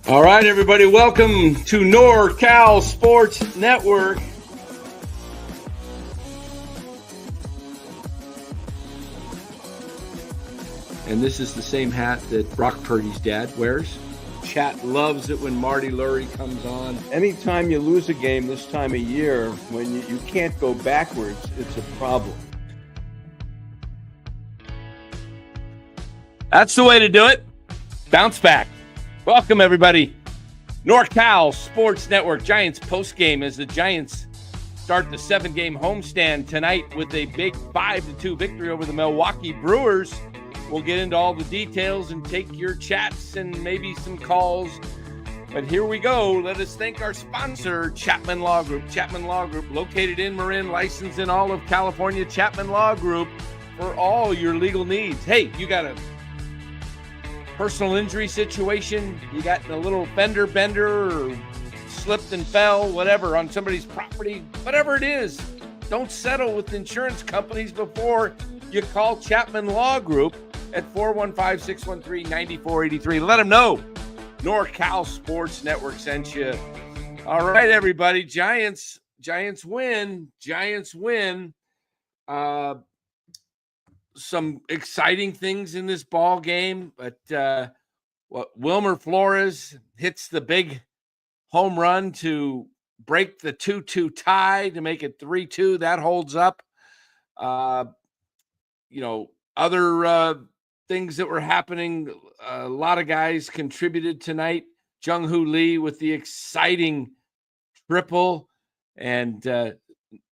All right, everybody, welcome to NorCal Sports Network. And this is the same hat that Brock Purdy's dad wears. Chat loves it when Marty Lurie comes on. Anytime you lose a game this time of year, when you can't go backwards, it's a problem. That's the way to do it. Bounce back. Welcome, everybody. NorCal Sports Network, Giants postgame as the Giants start the 7-game homestand tonight with a big 5-2 victory over the Milwaukee Brewers. We'll get into all the details and take your chats and maybe some calls. But here we go. Let us thank our sponsor, Chapman Law Group. Chapman Law Group, located in Marin, licensed in all of California. Chapman Law Group for all your legal needs. Hey, you got a personal injury situation, you got a little fender bender or slipped and fell, whatever, on somebody's property, whatever it is, don't settle with insurance companies before you call Chapman Law Group at 415-613-9483. Let them know NorCal Sports Network sent you. All right, everybody, Giants win. Some exciting things in this ball game, but Wilmer Flores hits the big home run to break the 2-2 tie to make it 3-2. That holds up. Other things that were happening, a lot of guys contributed tonight. Jung-Hoo Lee with the exciting triple and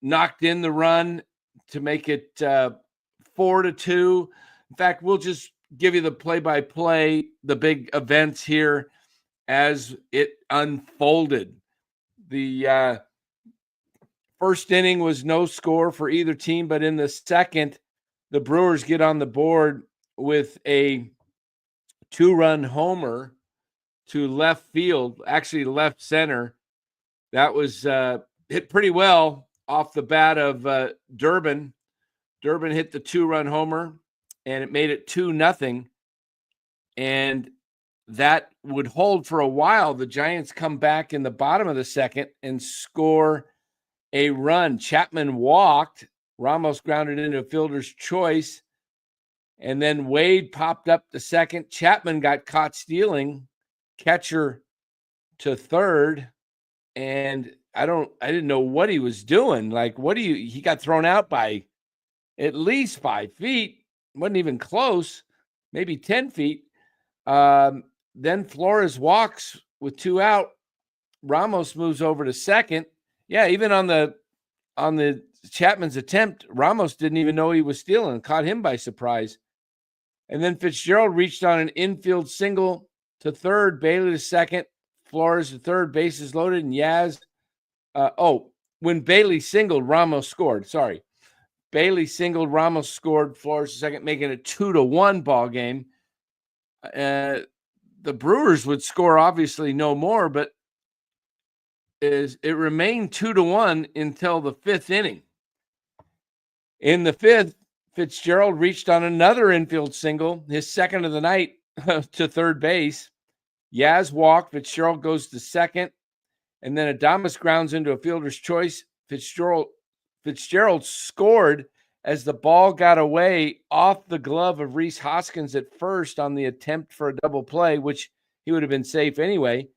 knocked in the run to make it 4-2. In fact, we'll just give you the play-by-play, the big events here as it unfolded. The first inning was no score for either team, but in the second, the Brewers get on the board with a 2-run homer to left field, actually left center. That was hit pretty well off the bat of Durbin. Durbin hit the 2-run homer, and it made it 2-0. And that would hold for a while. The Giants come back in the bottom of the second and score a run. Chapman walked. Ramos grounded into a fielder's choice. And then Wade popped up the second. Chapman got caught stealing. Catcher to third. And I didn't know what he was doing. Like, he got thrown out by at least 5 feet, wasn't even close, maybe 10 feet. Then Flores walks with 2 out. Ramos moves over to second. Yeah, even on the Chapman's attempt, Ramos didn't even know he was stealing, caught him by surprise. And then Fitzgerald reached on an infield single to third, Bailey to second, Flores to third, bases loaded, and Yaz. When Bailey singled, Ramos scored. Sorry. Bailey singled, Ramos scored, Flores second, making it 2-1 ball game. The Brewers would score obviously no more, but it remained 2-1 until the 5th inning. In the 5th, Fitzgerald reached on another infield single, his second of the night, to third base. Yaz walked, Fitzgerald goes to second, and then Adames grounds into a fielder's choice. Fitzgerald scored as the ball got away off the glove of Rhys Hoskins at first on the attempt for a double play, which he would have been safe anyway.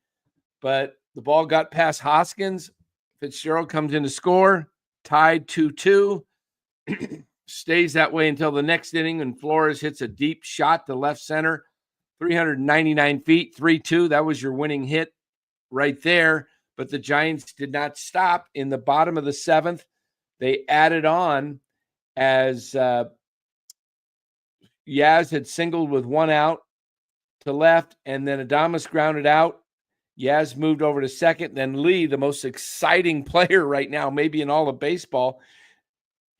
But the ball got past Hoskins. Fitzgerald comes in to score, tied 2-2. Stays that way until the next inning, and Flores hits a deep shot to left center, 399 feet, 3-2. That was your winning hit right there. But the Giants did not stop. In the bottom of the 7th, they added on as Yaz had singled with 1 out to left, and then Adames grounded out. Yaz moved over to second. Then Lee, the most exciting player right now, maybe in all of baseball,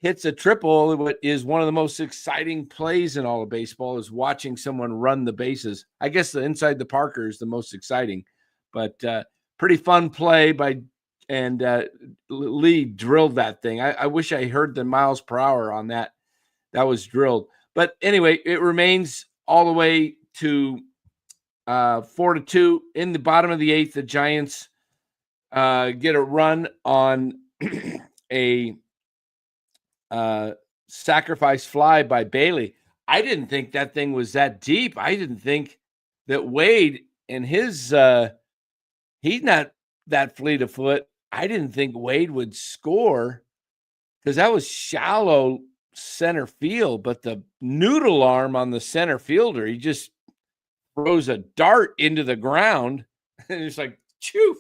hits a triple. What is one of the most exciting plays in all of baseball is watching someone run the bases. I guess the inside the Parker is the most exciting, but pretty fun play and Lee drilled that thing. I wish I heard the miles per hour on that. That was drilled. But anyway, it remains all the way to 4-2 in the bottom of the 8th. The Giants get a run on a sacrifice fly by Bailey. I didn't think that thing was that deep. I didn't think that Wade and his he's not that fleet of foot. I didn't think Wade would score because that was shallow center field, but the noodle arm on the center fielder, he just throws a dart into the ground and it's like, choof,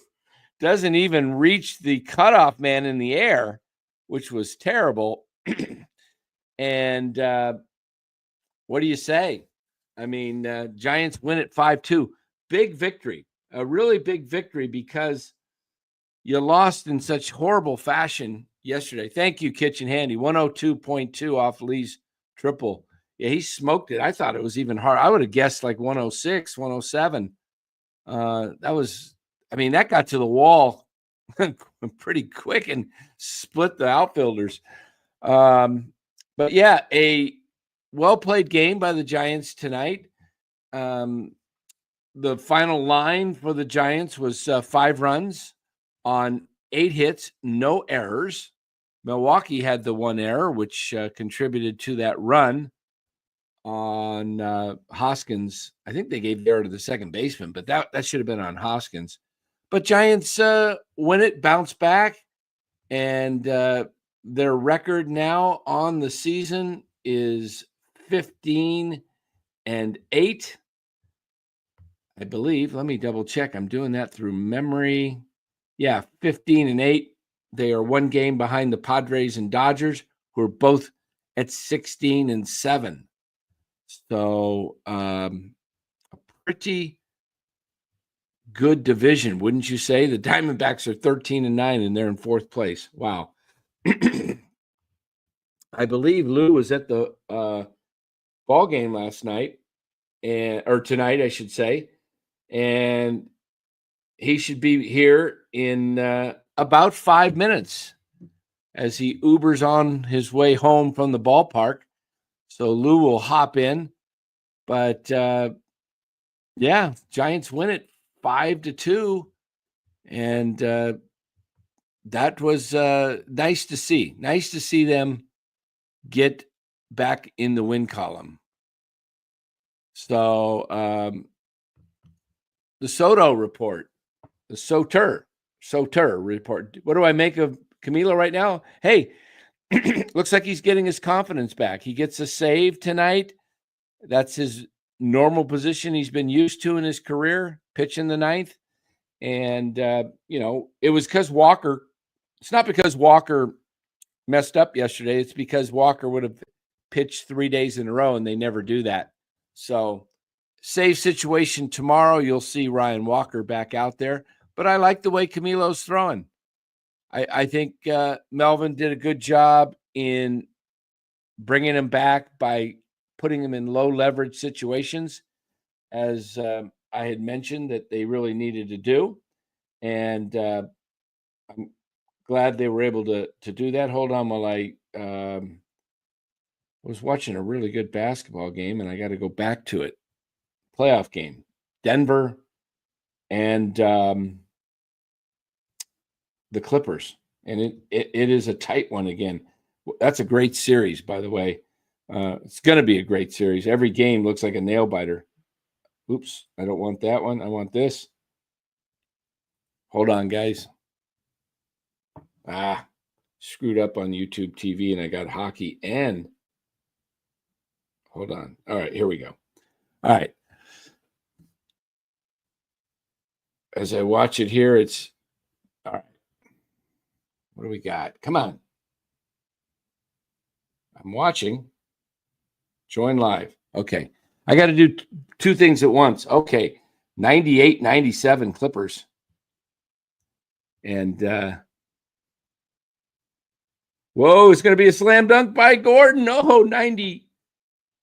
doesn't even reach the cutoff man in the air, which was terrible. And what do you say? I mean, Giants win at 5-2. Big victory, a really big victory because you lost in such horrible fashion yesterday. Thank you, Kitchen Handy. 102.2 off Lee's triple. Yeah, he smoked it. I thought it was even hard. I would have guessed like 106, 107. That got to the wall pretty quick and split the outfielders. But yeah, a well-played game by the Giants tonight. The final line for the Giants was 5 runs on 8 hits, no errors. Milwaukee had the 1 error, which contributed to that run on Hoskins. I think they gave the error to the second baseman, but that should have been on Hoskins. But Giants win it, bounce back, and their record now on the season is 15-8. I believe. Let me double check. I'm doing that through memory. Yeah, 15-8. They are 1 game behind the Padres and Dodgers, who are both at 16-7. So a pretty good division, wouldn't you say? The Diamondbacks are 13-9, and they're in 4th place. Wow. I believe Lou was at the ball game last night, or tonight, I should say, and he should be here in about 5 minutes as he Ubers on his way home from the ballpark. So Lou will hop in, but yeah, Giants win it 5-2, and that was nice to see. Nice to see them get back in the win column. So the Soto report, the Soter report. What do I make of Camilo right now? Hey, looks like he's getting his confidence back. He gets a save tonight. That's his normal position he's been used to in his career, pitch in the 9th. And, it was because Walker. It's not because Walker messed up yesterday. It's because Walker would have pitched 3 days in a row, and they never do that. So save situation tomorrow. You'll see Ryan Walker back out there. But I like the way Camilo's throwing. I think Melvin did a good job in bringing him back by putting him in low leverage situations, as I had mentioned that they really needed to do. And I'm glad they were able to do that. Hold on while I was watching a really good basketball game, and I got to go back to it. Playoff game, Denver and the Clippers, and it is a tight one again. That's a great series, by the way. It's going to be a great series. Every game looks like a nail biter. Oops, I don't want that one. I want this. Hold on, guys. Screwed up on YouTube TV, and I got hockey and hold on. All right, here we go. All right. As I watch it here, it's all right. What do we got? Come on. I'm watching. Join live. Okay. I got to do 2 things at once. Okay. 98-97 Clippers. And whoa, it's going to be a slam dunk by Gordon. No, 90.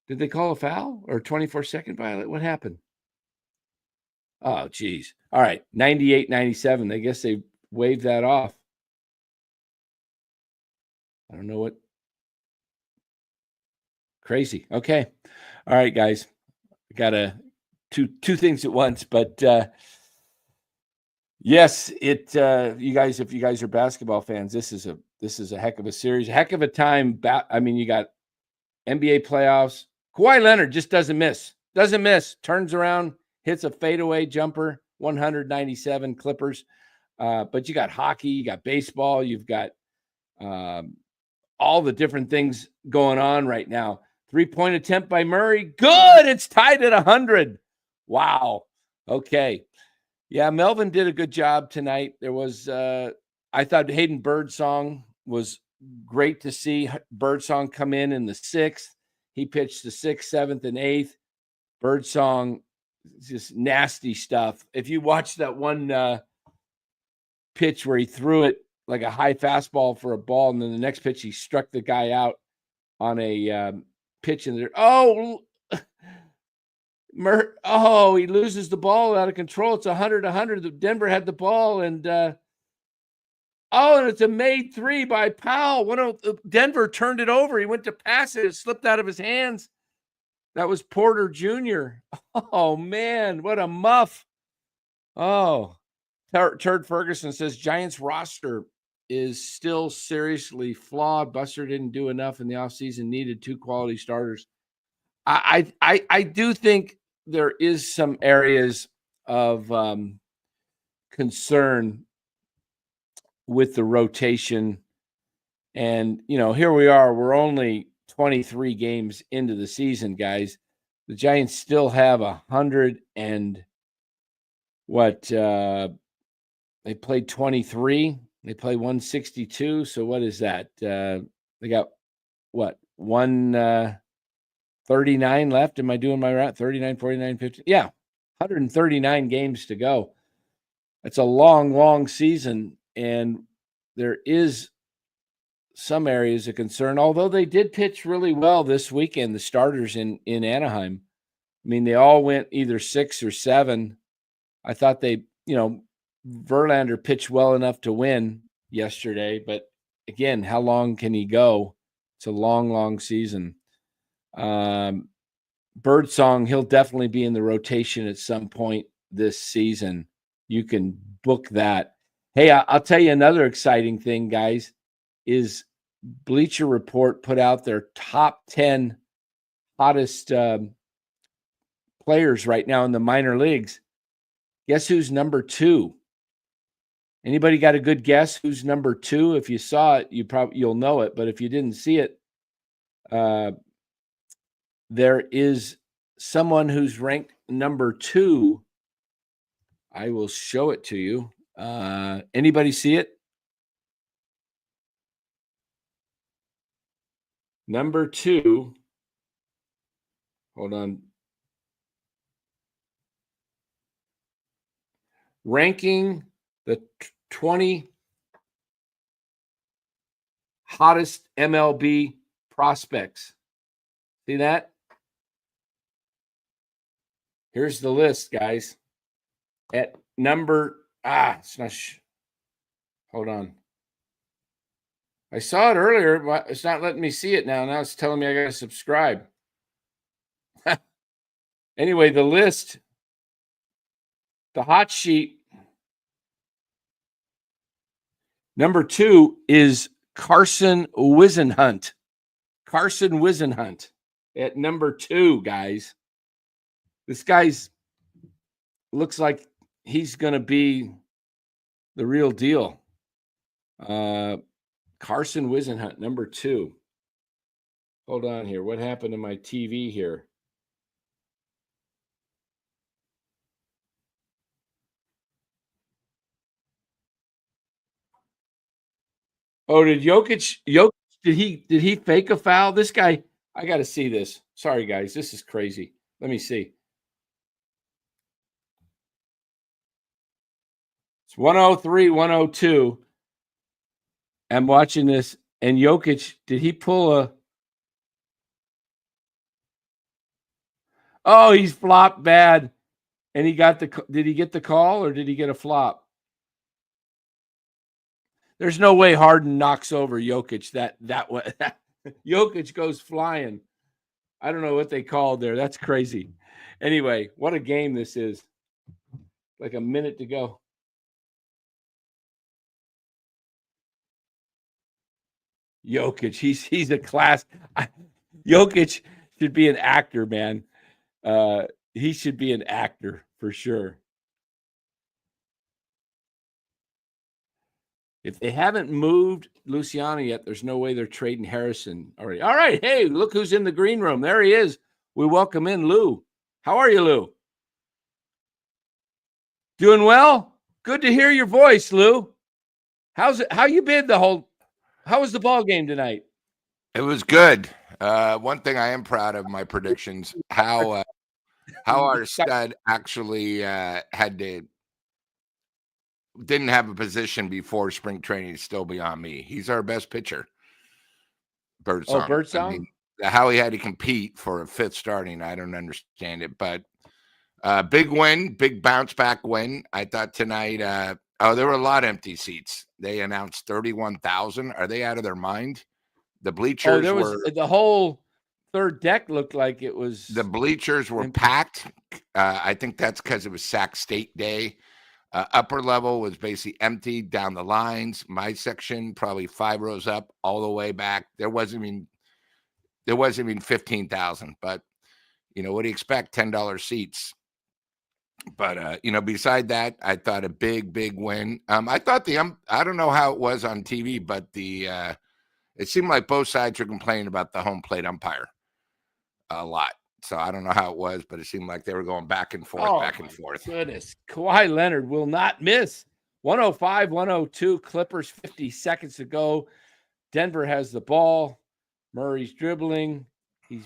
Did they call a foul or 24-second violation? What happened? Oh, geez. All right. 98-97. I guess they waved that off. I don't know what. Crazy. Okay. All right, guys. I got to two things at once. But yes, you guys, if you guys are basketball fans, this is a heck of a series, heck of a time. I mean, you got NBA playoffs. Kawhi Leonard just doesn't miss, turns around, hits a fadeaway jumper, 197 Clippers. But you got hockey, you got baseball, you've got all the different things going on right now. 3-point attempt by Murray. Good. It's tied at 100. Wow. Okay. Yeah, Melvin did a good job tonight. There was, I thought Hayden Birdsong was great to see. Birdsong come in the 6th. He pitched the 6th, 7th, and 8th. Birdsong, just nasty stuff. If you watch that one pitch where he threw it like a high fastball for a ball, and then the next pitch he struck the guy out on a pitch in there. He loses the ball out of control. It's 100. Denver had the ball, and and it's a made 3 by Powell. Denver turned it over. He went to pass it. It slipped out of his hands. That was Porter Jr. Oh, man, what a muff. Oh, Turd Ferguson says Giants roster is still seriously flawed. Buster didn't do enough in the offseason, needed 2 quality starters. I do think there is some areas of concern with the rotation. And, here we are. We're only 23 games into the season, guys. The Giants still have 100 and they played 23. They play 162. So what is that? They got 139 left. Am I doing my right? 39, 49, 50. Yeah, 139 games to go. It's a long, long season, and there is some areas of concern, although they did pitch really well this weekend, the starters in Anaheim. I mean, they all went either 6 or 7. I thought Verlander pitched well enough to win yesterday, but again, how long can he go? It's a long, long season. Birdsong, he'll definitely be in the rotation at some point this season. You can book that. Hey, I'll tell you another exciting thing, guys, is Bleacher Report put out their top 10 hottest players right now in the minor leagues. Guess who's number 2? Anybody got a good guess who's number 2? If you saw it, you'll know it. But if you didn't see it, there is someone who's ranked number 2. I will show it to you. Anybody see it? Number 2. Hold on. Ranking the 20 hottest MLB prospects. See that? Here's the list, guys. At number, it's not, hold on. I saw it earlier, but it's not letting me see it now. Now it's telling me I got to subscribe. Anyway, the list, the hot sheet. Number 2 is Carson Whisenhunt. Carson Whisenhunt at number 2, guys. This guy's looks like he's going to be the real deal. Carson Whisenhunt, number 2. Hold on here. What happened to my TV here? Oh, did Jokic, did he fake a foul? This guy, I got to see this. Sorry, guys. This is crazy. Let me see. It's 103, 102. I'm watching this, and Jokic, did he pull a? Oh, he's flopped bad, and he got the. Did he get the call or did he get a flop? There's no way Harden knocks over Jokic that way. Jokic goes flying. I don't know what they called there. That's crazy. Anyway, what a game this is. Like a minute to go. Jokic, he's a class. Jokic should be an actor, man. He should be an actor for sure. If they haven't moved Luciano yet, there's no way they're trading Harrison already. All right, hey, look who's in the green room. There he is. We welcome in Lou. How are you, Lou? Doing well? Good to hear your voice, Lou. How's it? How you been how was the ball game tonight? It was good. One thing I am proud of my predictions, how our stud actually didn't have a position before spring training is still beyond me. He's our best pitcher. Birdsong. Oh, Birdsong? I mean, how he had to compete for a fifth starting, I don't understand it. But big win, big bounce back win. I thought tonight, there were a lot of empty seats. They announced 31,000. Are they out of their mind? The bleachers the whole third deck looked like it was. The bleachers were packed. I think that's because it was Sac State Day. Upper level was basically empty down the lines. My section, probably 5 rows up, all the way back. There wasn't even 15,000. But what do you expect? $10 seats. But beside that, I thought a big win. I thought I don't know how it was on TV, but it seemed like both sides were complaining about the home plate umpire a lot. So I don't know how it was, but it seemed like they were going back and forth, back and forth. Goodness. Kawhi Leonard will not miss. 105-102, Clippers, 50 seconds to go. Denver has the ball. Murray's dribbling. He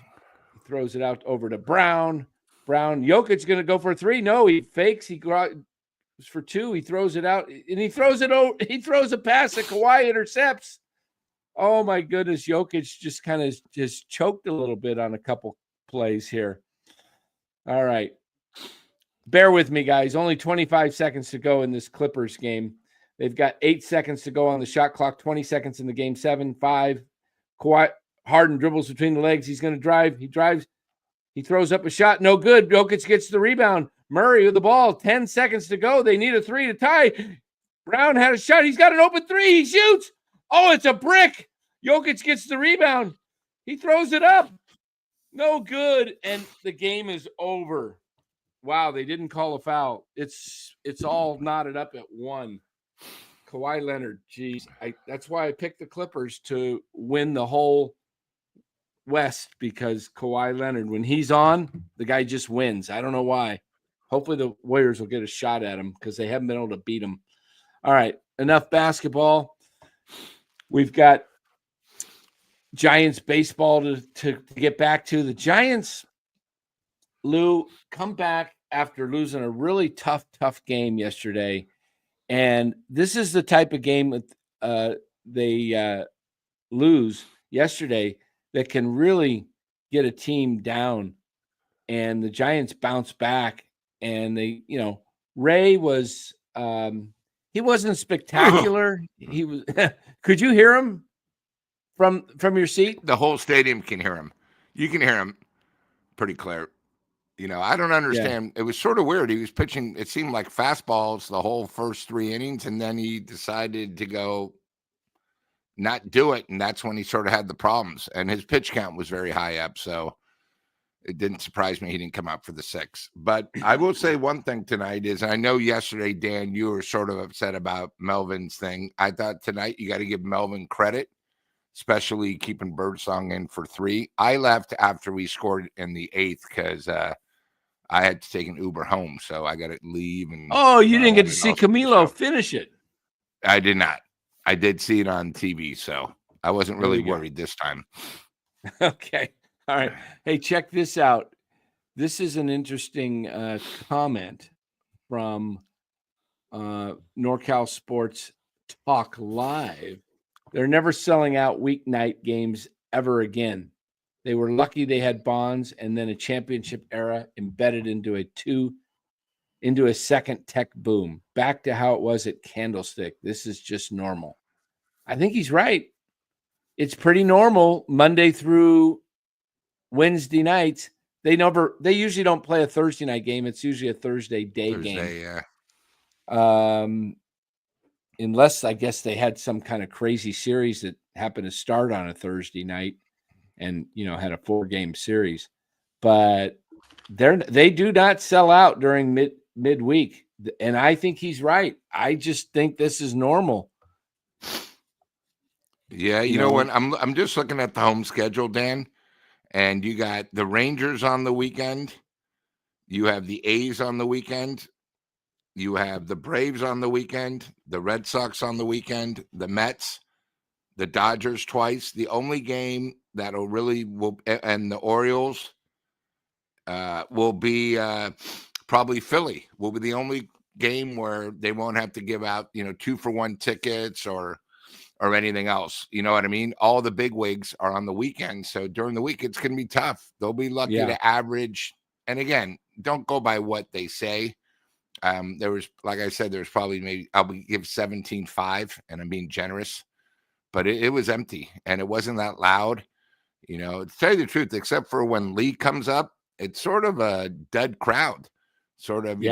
throws it out over to Brown. Jokic's going to go for 3. No, he fakes. He goes for 2. He throws it out, and he throws it over. He throws a pass that Kawhi intercepts. Oh, my goodness. Jokic just kind of just choked a little bit on a couple plays here. All right. Bear with me, guys. Only 25 seconds to go in this Clippers game. They've got 8 seconds to go on the shot clock, 20 seconds in the game. 7, 5. Kawhi Harden dribbles between the legs. He's going to drive. He drives. He throws up a shot. No good. Jokic gets the rebound. Murray with the ball. 10 seconds to go. They need a 3 to tie. Brown had a shot. He's got an open 3. He shoots. Oh, it's a brick. Jokic gets the rebound. He throws it up. No good. And the game is over. Wow, they didn't call a foul. It's all knotted up at 1. Kawhi Leonard, geez. That's why I picked the Clippers to win the whole West, because Kawhi Leonard, when he's on, the guy just wins. I don't know why. Hopefully the Warriors will get a shot at him because they haven't been able to beat him. All right, enough basketball. We've got Giants baseball to get back to. The Giants, Lou, come back after losing a really tough game yesterday. And this is the type of game that they lose yesterday that can really get a team down. And the Giants bounce back. And they, Ray was he wasn't spectacular. He was could you hear him from your seat? The whole stadium can hear him. You can hear him pretty clear. I don't understand. Yeah. It was sort of weird. He was pitching, it seemed like fastballs the whole first 3 innings, and then he decided to go not do it, and that's when he sort of had the problems. And his pitch count was very high up, so it didn't surprise me he didn't come out for the 6. But I will say one thing tonight is, I know yesterday, Dan, you were sort of upset about Melvin's thing. I thought tonight you got to give Melvin credit, especially keeping Birdsong in for 3. I left after we scored in the 8th because I had to take an Uber home, so I got to leave. And you didn't get to see Camilo finish it. I did not. I did see it on TV, so I wasn't really worried this time. Okay. All right. Hey, check this out. This is an interesting comment from NorCal Sports Talk Live. They're never selling out weeknight games ever again. They were lucky they had Bonds and then a championship era embedded into a second tech boom. Back to how it was at Candlestick. This is just normal. I think he's right. It's pretty normal Monday through Wednesday nights. They usually don't play a Thursday night game. It's usually a Thursday game. Yeah. Unless I guess they had some kind of crazy series that happened to start on a Thursday night and, had a 4-game series, but they do not sell out during midweek. And I think he's right. I just think this is normal. Yeah. You know what? I'm just looking at the home schedule, Dan, and you got the Rangers on the weekend. You have the A's on the weekend. You have the Braves on the weekend, the Red Sox on the weekend, the Mets, the Dodgers twice. The only game that'll really and the Orioles will be probably Philly. Will be the only game where they won't have to give out 2-for-1 tickets or anything else. You know what I mean? All the big wigs are on the weekend, so during the week it's going to be tough. They'll be lucky to average. And again, don't go by what they say. There was, like I said, there's probably maybe I'll give 17-5, and I'm being generous, but it was empty and it wasn't that loud. To tell you the truth, except for when Lee comes up, it's sort of a dead crowd. Sort of,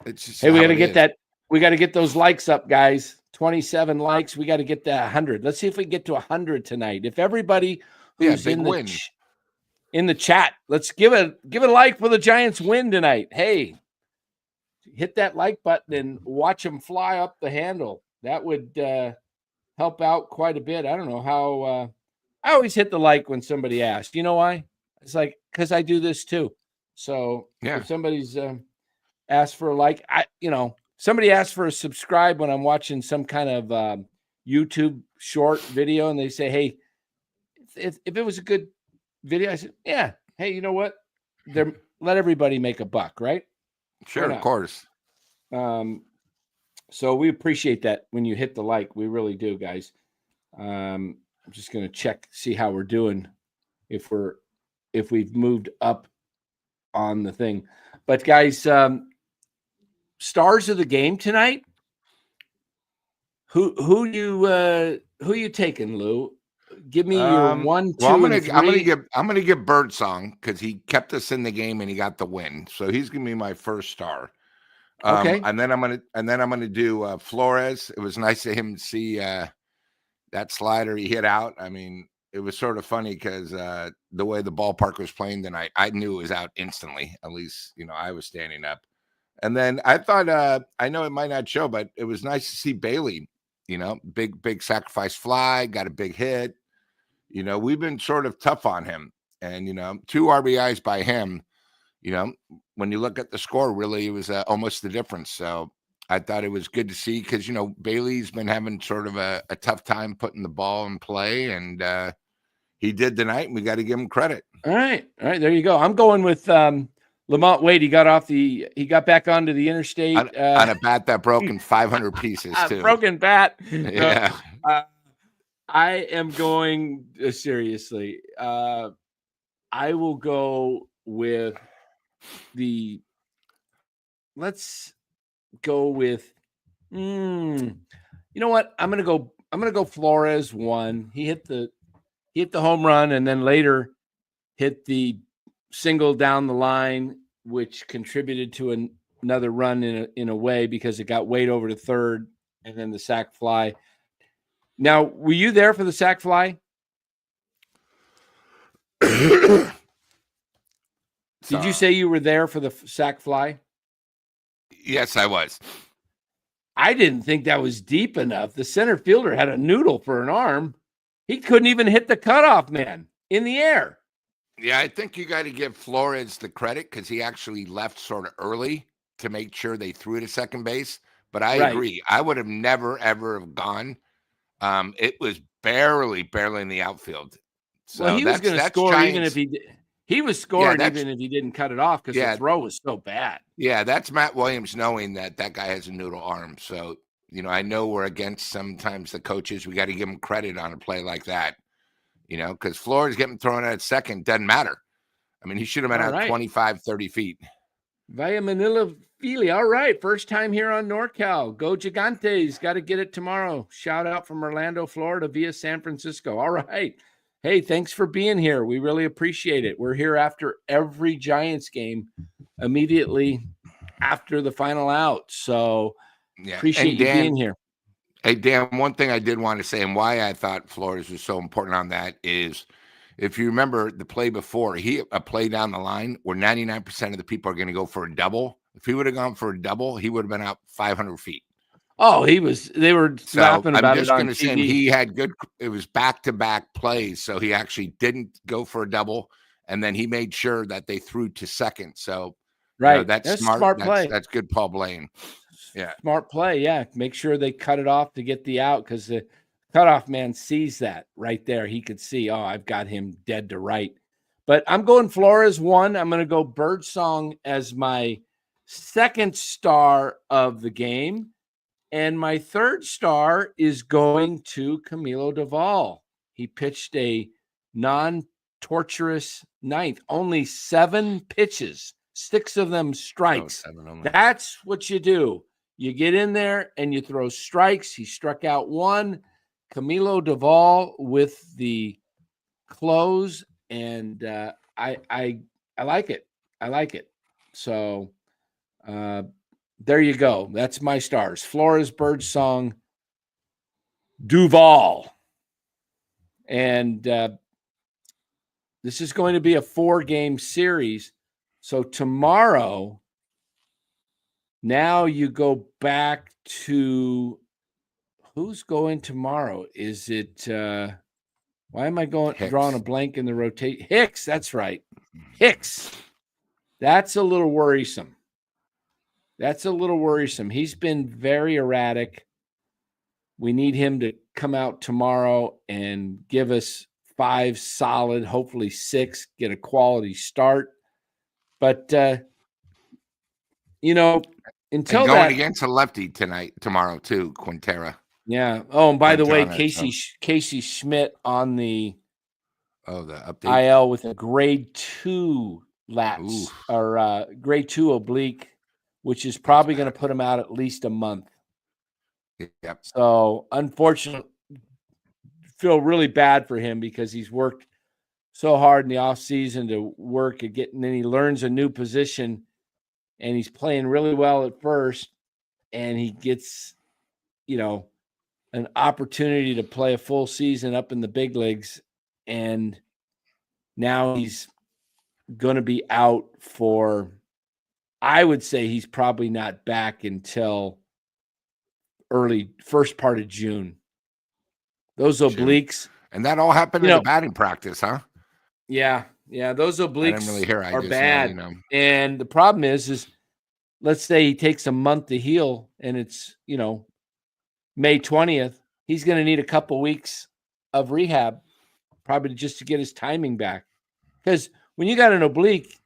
it's just we got to get that. We got to get those likes up, guys. 27 likes. We got to get that 100. Let's see if we get to 100 tonight. If everybody who's in the chat, let's give a like for the Giants win tonight. Hey, hit that like button and watch them fly up the handle. That would help out quite a bit. I don't know how. I always hit the like when somebody asks. You know why? It's like because I do this too. So if somebody's asked for a like, somebody asked for a subscribe when I'm watching some kind of YouTube short video, and they say, "Hey, if it was a good video," I said, "Yeah, hey, you know what? Let everybody make a buck, right?" Sure, of course. So we appreciate that when you hit the like. We really do, guys. I'm just going to see how we're doing, if we've moved up on the thing. But guys, stars of the game tonight. Who you taking, Lou? Give me your 1, 2, and 3. I'm gonna give Birdsong because he kept us in the game and he got the win. So he's gonna be my first star. Okay. And then I'm gonna do Flores. It was nice of him to see that slider he hit out. I mean, it was sort of funny because the way the ballpark was playing tonight, I knew it was out instantly. At least I was standing up. And then I thought, I know it might not show, but it was nice to see Bailey. Big sacrifice fly, got a big hit. We've been sort of tough on him, and 2 RBIs by him. When you look at the score, really, it was almost the difference. So I thought it was good to see because, Bailey's been having sort of a tough time putting the ball in play, and he did tonight, and we got to give him credit. All right. There you go. I'm going with Lamont Wade. He got back onto the interstate on a bat that broke in 500 pieces too. Broken bat. Yeah. I am going seriously. I will go with let's go with you know what? I'm gonna go Flores 1. He hit the home run and then later hit the single down the line, which contributed to another run in a way because it got Wade over to third and then the sac fly. Now, were you there for the sac fly? Did you say you were there for the sac fly? Yes, I was. I didn't think that was deep enough. The center fielder had a noodle for an arm. He couldn't even hit the cutoff man in the air. Yeah, I think you got to give Flores the credit because he actually left sort of early to make sure they threw to second base. But I agree. I would have never, ever have gone. It was barely in the outfield. So well, he was going to score even if he was scoring even if he didn't cut it off because the throw was so bad. Yeah, that's Matt Williams knowing that guy has a noodle arm. So, I know we're against sometimes the coaches. We got to give them credit on a play like that. Because Flores getting thrown at second doesn't matter. I mean, he should have been out 25, 30 feet. Via Manila Philly. All right. First time here on NorCal. Go Gigantes. Got to get it tomorrow. Shout out from Orlando, Florida via San Francisco. All right. Hey, thanks for being here. We really appreciate it. We're here after every Giants game, immediately after the final out. So Yeah. appreciate And you Dan, being here. hey, Dan, one thing I did want to say and why I thought Flores was so important on that is if you remember the play before, a play down the line where 99% of the people are going to go for a double. If he would have gone for a double, he would have been out 500 feet. Oh, they were So laughing I'm about it just on going to say TV. he had it was back-to-back plays. So he actually didn't go for a double. And then he made sure that they threw to second. So, Right. that's smart. Smart play. That's good, Paul Blaine. Yeah. Smart play. Yeah. Make sure they cut it off to get the out because the cutoff man sees that right there. He could see, oh, I've got him dead to right. But I'm going Flores 1. I'm going to go Birdsong as my second star of the game. And my third star is going to Camilo Doval. He pitched a non-torturous ninth, only 7 pitches, 6 of them strikes. That's what you do. You get in there and you throw strikes. He struck out 1. Camilo Doval with the close, and I like it. I like it. So there you go. That's my stars. Flores, Birdsong, Duval. And this is going to be a 4-game series. So tomorrow, now you go back to who's going tomorrow? Is it why am I drawing a blank in the rotate? Hicks, that's right. Hicks. That's a little worrisome. He's been very erratic. We need him to come out tomorrow and give us 5 solid, hopefully 6, get a quality start. But, until and going against a lefty tomorrow too, Quintera. Yeah. Oh, and by the way, Casey Schmidt on the update IL with a grade 2 lats or grade 2 oblique, which is probably going to put him out at least a month. Yep. So, unfortunately, feel really bad for him because he's worked so hard in the offseason to work at getting, then he learns a new position and he's playing really well at first, and he gets, an opportunity to play a full season up in the big leagues, and now he's going to be out for, I would say he's probably not back until first part of June. Those obliques. And that all happened in the batting practice, huh? Yeah. Yeah. Those obliques I didn't really hear. are bad. And the problem is let's say he takes a month to heal and it's, May 20th, he's going to need a couple weeks of rehab, probably just to get his timing back. Because when you got an oblique,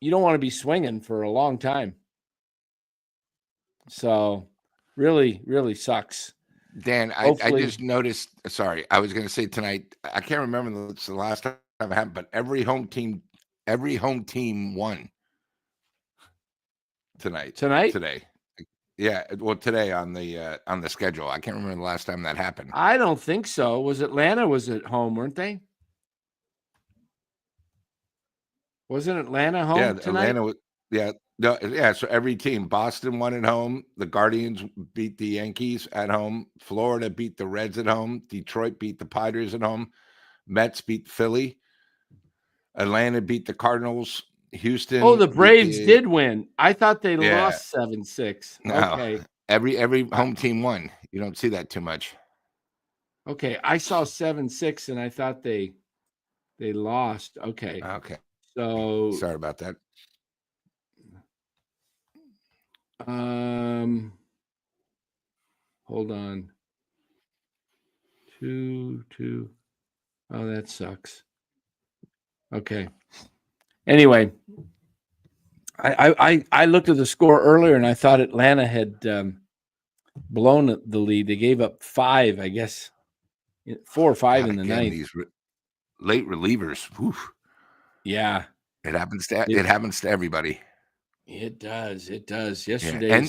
you don't want to be swinging for a long time. So really, really sucks. Dan, I just noticed, sorry, I was going to say tonight, I can't remember the last time it happened, but every home team won today. Yeah, well, today on the schedule. I can't remember the last time that happened. I don't think so. Was Atlanta was at home, weren't they? Wasn't Atlanta home tonight? Atlanta was, so every team, Boston won at home, the Guardians beat the Yankees at home, Florida beat the Reds at home, Detroit beat the Padres at home, Mets beat Philly, Atlanta beat the Cardinals, Houston. Oh, the Braves did win. I thought they lost 7-6. No, okay. Every home team won. You don't see that too much. Okay, I saw 7-6 and I thought they lost. Okay. Okay. So sorry about that. Hold on. 2-2. Oh, that sucks. Okay. Anyway, I looked at the score earlier and I thought Atlanta had blown the lead. They gave up 5, I guess, 4 or 5 in the ninth. These late relievers. Oof. Yeah, it happens to everybody. It does. Yesterday,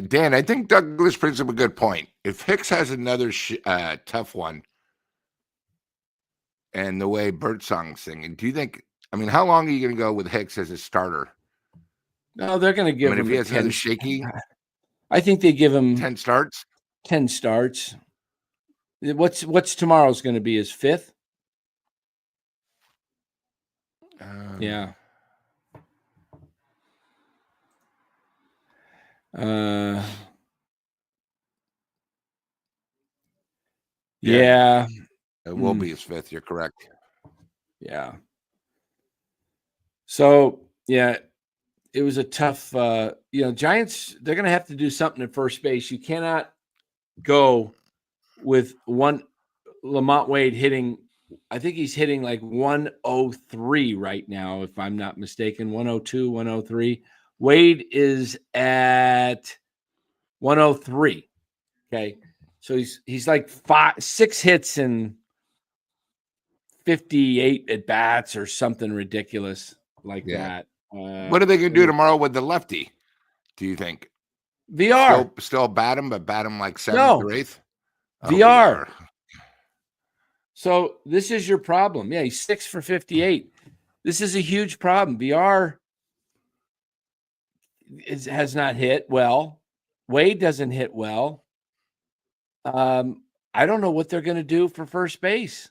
Dan, I think Douglas brings up a good point. If Hicks has another tough one, and the way Birdsong's singing. Do you think? I mean, how long are you going to go with Hicks as a starter? No, they're going to give him if he has another shaky, I think they give him 10 starts. 10 starts. What's tomorrow's going to be? His 5th? Yeah. Yeah. It will be his 5th. You're correct. Yeah. So, yeah, it was a tough, Giants, they're going to have to do something at first base. You cannot go with Lamont Wade hitting. I think he's hitting like 103 right now, if I'm not mistaken. 102, 103. Wade is at 103. Okay. So he's like 6 hits and 58 at bats or something ridiculous like that. What are they going to do tomorrow with the lefty? Do you think? VR. Still bat him, but bat him like 7th or 8th? VR. So this is your problem. Yeah, he's 6 for 58. This is a huge problem. VR has not hit well. Wade doesn't hit well. I don't know what they're going to do for first base.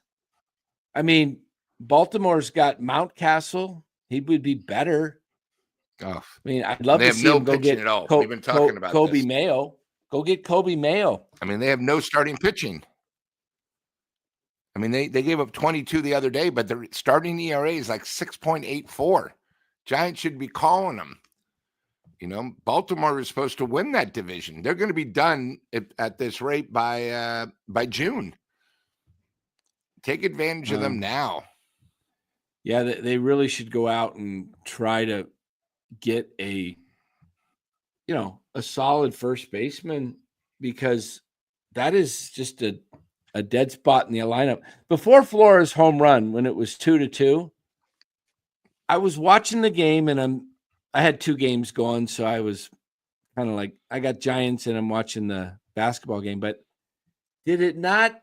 I mean, Baltimore's got Mountcastle. He would be better. Oh, I mean, I'd love to see him go get at all. We've been talking about Kobe Mayo. Go get Kobe Mayo. I mean, they have no starting pitching. I mean, they gave up 22 the other day, but their starting ERA is like 6.84. Giants should be calling them. Baltimore is supposed to win that division. They're going to be done at this rate by June. Take advantage of them now. Yeah, they really should go out and try to get a solid first baseman, because that is just a dead spot in the lineup. Before Flores' home run, when it was 2-2, I was watching the game, and I had 2 games going, so I was kind of like, I got Giants and I'm watching the basketball game. But did it not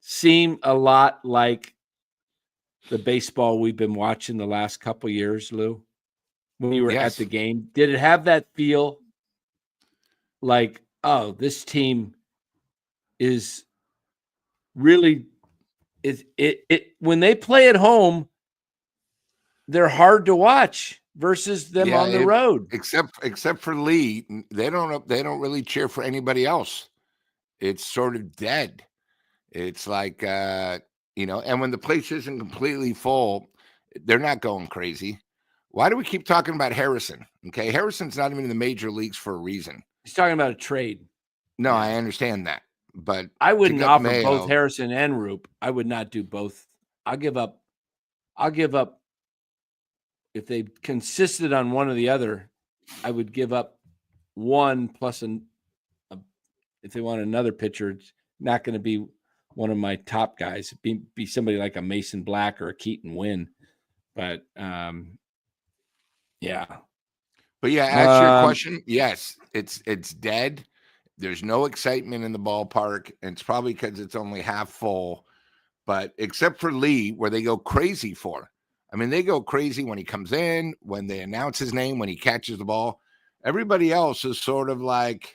seem a lot like the baseball we've been watching the last couple of years, Lou? When you were at the game, did it have that feel like, oh, this team is really when they play at home, they're hard to watch versus them on the road. Except for Lee, they don't really cheer for anybody else. It's sort of dead. It's like and when the place isn't completely full, they're not going crazy. Why do we keep talking about Harrison? Okay, Harrison's not even in the major leagues for a reason. He's talking about a trade. No, I understand that, but I wouldn't offer both Harrison and Roop. I would not do both. I'll give up. If they consisted on one or the other, I would give up one plus if they want another pitcher, it's not going to be one of my top guys. Be somebody like a Mason Black or a Keaton Wynn. But yeah. But yeah, answer your question. Yes, it's dead. There's no excitement in the ballpark, and it's probably because it's only half full. But except for Lee, where they go crazy for. I mean, they go crazy when he comes in, when they announce his name, when he catches the ball. Everybody else is sort of like,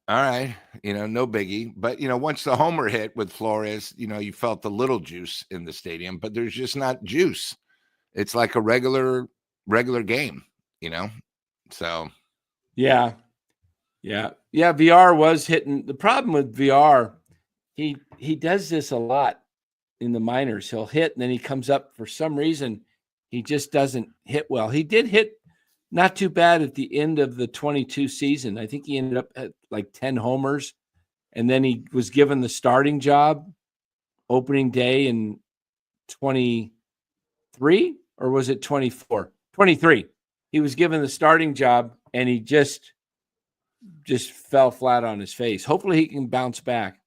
all right, no biggie. But, once the homer hit with Flores, you felt the little juice in the stadium, but there's just not juice. It's like a regular game, so. Yeah. VR was hitting. The problem with VR, he does this a lot in the minors. He'll hit, and then he comes up for some reason. He just doesn't hit well. He did hit not too bad at the end of the 22 season. I think he ended up at like 10 homers, and then he was given the starting job opening day in 23, or was it 24? 23. He was given the starting job, and he just fell flat on his face. Hopefully he can bounce back.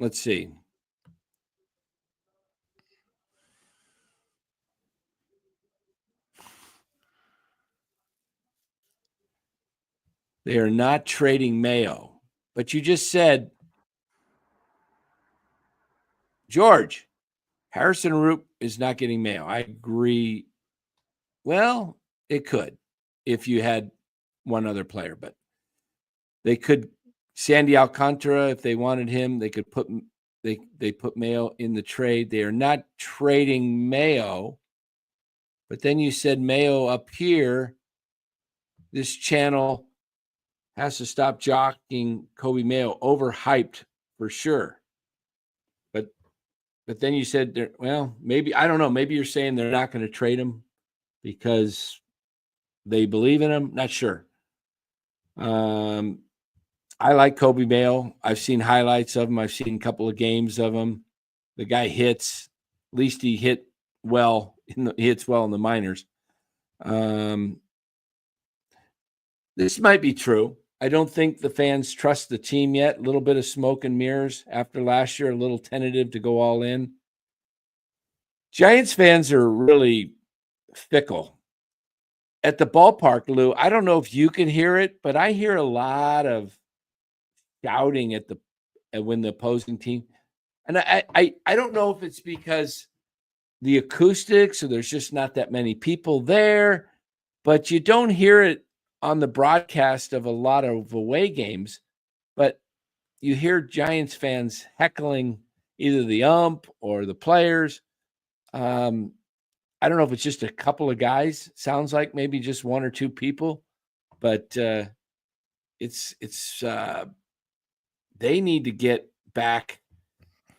Let's see. They are not trading Mayo, but you just said George, Harrison Roop is not getting Mayo. I agree. Well, it could if you had one other player, but they could. Sandy Alcantara, if they wanted him, they could put they put Mayo in the trade. They are not trading Mayo, but then you said Mayo up here. This channel has to stop jockeying Kobe Mayo. Overhyped for sure. But then you said, well, maybe, I don't know. Maybe you're saying they're not going to trade him because they believe in him. Not sure. I like Kobe Mayo. I've seen highlights of him. I've seen a couple of games of him. The guy hits. At least he hit well. He hits well in the minors. This might be true. I don't think the fans trust the team yet. A little bit of smoke and mirrors after last year, a little tentative to go all in. Giants fans are really fickle. At the ballpark, Lou, I don't know if you can hear it, but I hear a lot of shouting at when the opposing team. And I don't know if it's because the acoustics or there's just not that many people there, but you don't hear it on the broadcast of a lot of away games, but you hear Giants fans heckling either the ump or the players. I don't know if it's just a couple of guys. Sounds like maybe just one or two people, but it's they need to get back.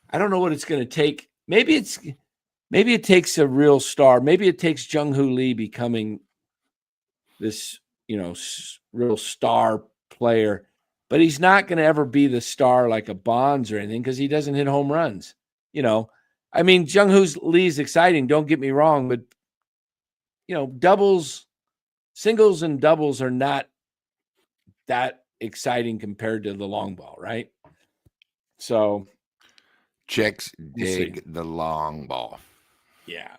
I don't know what it's going to take. Maybe it takes a real star. Maybe it takes Jung-Hoo Lee becoming this, real star player, but he's not going to ever be the star like a Bonds or anything because he doesn't hit home runs. I mean, Jung-Hoo Lee's exciting. Don't get me wrong, but singles and doubles are not that exciting compared to the long ball, right? So chicks dig the long ball. Yeah.